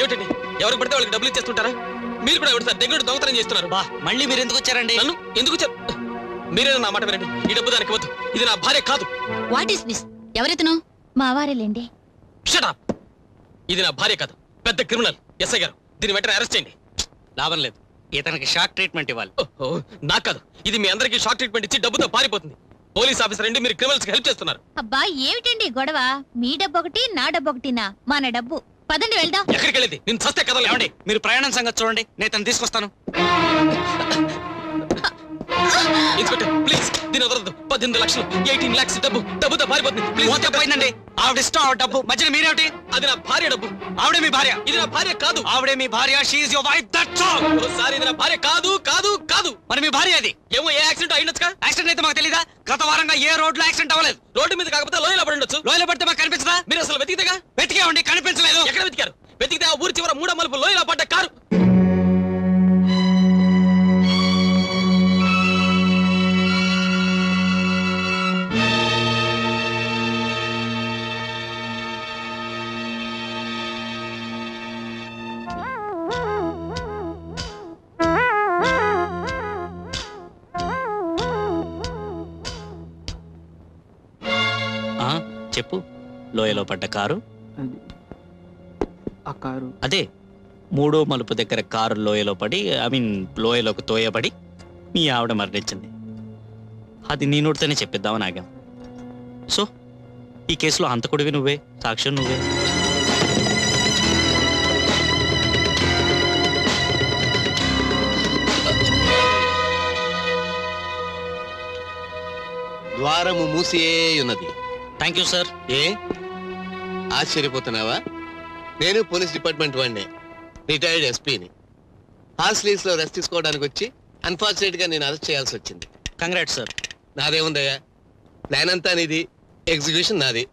ఏమిటండి? ఎవరికి పడితే వాళ్ళకి డబ్బులు ఇచ్చేస్తుంటారా? మీరు కూడా ఎవరు సార్ దగ్గర దొంగతనం చేస్తున్నారు? బా మళ్ళీ మీరు ఎందుకు వచ్చారండి? నన్ను ఎందుకు మీరేనా నా మాట వినండి. ఈ డబ్బు దానికి వద్దు. ఇది నా భార్య కాదు. What is this? ఎవరెతను? మా వారేలేండి. Shut up. ఇది నా భార్య కాదు, పెద్ద క్రిమినల్. ఎస్ఐ గారు దీన్ని వెంటనే అరెస్ట్ చేయండి. లాభం లేదు, ఇతనికి షాక్ ట్రీట్మెంట్ ఇవ్వాలి. ఓహో నాకు కాదు, ఇది మీ అందరికీ షాక్ ట్రీట్మెంట్ ఇచ్చి డబ్బుతో పారిపోతుంది. పోలీస్ ఆఫీసర్ అండి, మీరు క్రిమినల్స్ కి హెల్ప్ చేస్తున్నారు. అబ్బా ఏమిటండి గొడవ? మీ డబ్బు ఒకటి, నా డబ్బు ఒకటినా? మన డబ్బు. పదండి వెళ్దాం. ఎక్కడికి వెళ్ళేది? నేను చస్తే కదా. ఏమండి మీరు ప్రయాణం సంగతి చూడండి, నేను తను తీసుకొస్తాను. ఇన్స్పెక్టర్ ప్లీజ్ దీని వదలదు. 18 లక్షలు 18 lakhs డబ్బుతో పారిపోతుంది. ప్లీజ్ పోయిందండి. ఆవిడ ఇష్టం, ఆవిడ డబ్బు. మధ్యన మీరేమిటి? అది నా భార్య డబ్బు. ఆవిడే మీ భార్య? ఇది నా భార్య కాదు. ఆవిడే మీ భార్య. She is your wife. That's all. Sir ఇది నా భార్య కాదు కాదు కాదు. మరి మీ భార్య అది? ఏమో ఏ యాక్సిడెంట్ అయినొచ్చుగా. యాక్సిడెంట్ అయితే మాకు తెలీదా? గత వారంగా ఏ రోడ్లో యాక్సిడెంట్ అవ్వలేదు. రోడ్డు మీద కాకపోతే లోయలో పడి ఉండొచ్చు. లోయలో పడితే మాకు కనిపించదా? మీరు అసలు వెతికితేగా. వెతికామండి, కనిపించలేదు. ఎక్కడ వెతికారు? వెతికితే ఆ ఊరి చివర 3వ మలుపు లోయలో పడ్డ కారు. చెప్పు. లోయలో పడ్డ కారు? ఆ కారు అదే 3వ మలుపు దగ్గర కారు లోయలో పడి, లోయలోకి తోయబడి మీ ఆవిడ మరణించింది. అది నీ నోటితోనే చెప్పిద్దామని ఆగాం. సో ఈ కేసులో హంతకుడివి నువ్వే, సాక్ష్యం నువ్వే. ద్వారము మూసియే ఉన్నది. Thank you sir. ఏ ఆశ్చర్యపోతున్నావా? నేను పోలీస్ డిపార్ట్మెంట్ వాడినే, రిటైర్డ్ ఎస్పీని. హార్స్లీస్ లో రెస్ట్ తీసుకోవడానికి వచ్చి అన్ఫార్చునేట్ గా నేను అరెస్ట్ చేయాల్సి వచ్చింది. Congrats sir. నాదేముందయ్యా, ప్లాన్ అంతా నీది, ఎగ్జిక్యూషన్ నాది.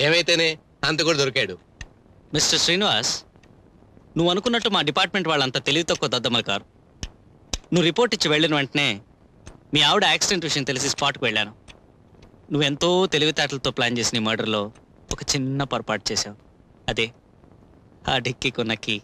ఏమైతేనే అంత కూడా దొరికాడు. మిస్టర్ శ్రీనివాస్, నువ్వు అనుకున్నట్టు మా డిపార్ట్మెంట్ వాళ్ళంతా తెలివి తక్కువ దద్దమ్మలు కారు. నువ్వు రిపోర్ట్ ఇచ్చి వెళ్ళిన వెంటనే మీ ఆవిడ యాక్సిడెంట్ విషయం తెలిసి స్పాట్కి వెళ్ళాను. నువ్వెంతో తెలివితేటలతో ప్లాన్ చేసిన ఈ మర్డర్లో ఒక చిన్న పొరపాటు చేశావు. అదే ఆ డిక్కీ కొన్నకి.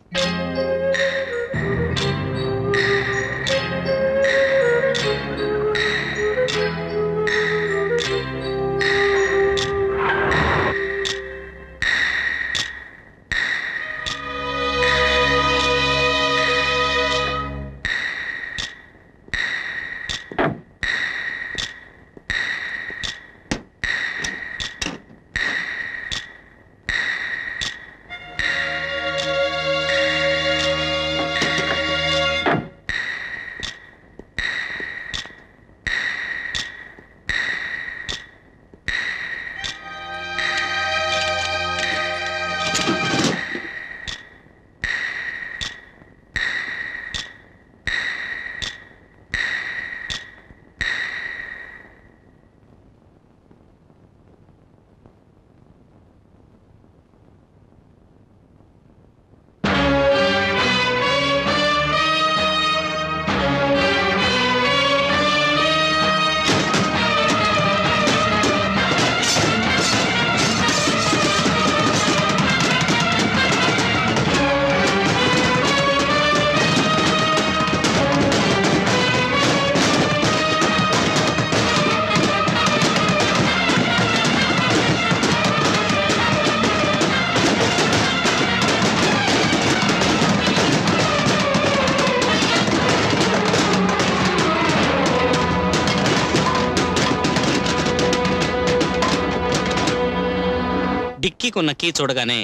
కిటికీకి ఉన్న కీ చూడగానే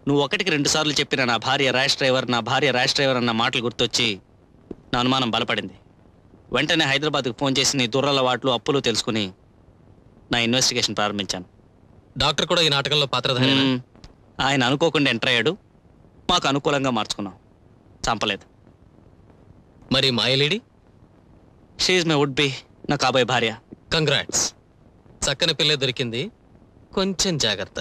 నువ్వు 1కి 2 సార్లు చెప్పిన నా భార్య ర్యాష్ డ్రైవర్ అన్న మాటలు గుర్తొచ్చి నా అనుమానం బలపడింది. వెంటనే హైదరాబాద్కు ఫోన్ చేసి నీ దురలవాట్లు అప్పులు తెలుసుకుని నా ఇన్వెస్టిగేషన్ ప్రారంభించాను. డాక్టర్ కూడా ఈ నాటకంలో పాత్రధారి. ఆయన అనుకోకుండా ఎంటర్ అయ్యాడు. మాకు అనుకూలంగా మార్చుకున్నాం. చంపలేదు. మరి మాయలేడి? షీఈ్ మై వుడ్ బి, నా కాబోయే భార్య. కంగ్రాట్స్, చక్కని పిల్ల దొరికింది. కొంచెం జాగ్రత్త.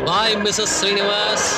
Bye Mrs Srinivas.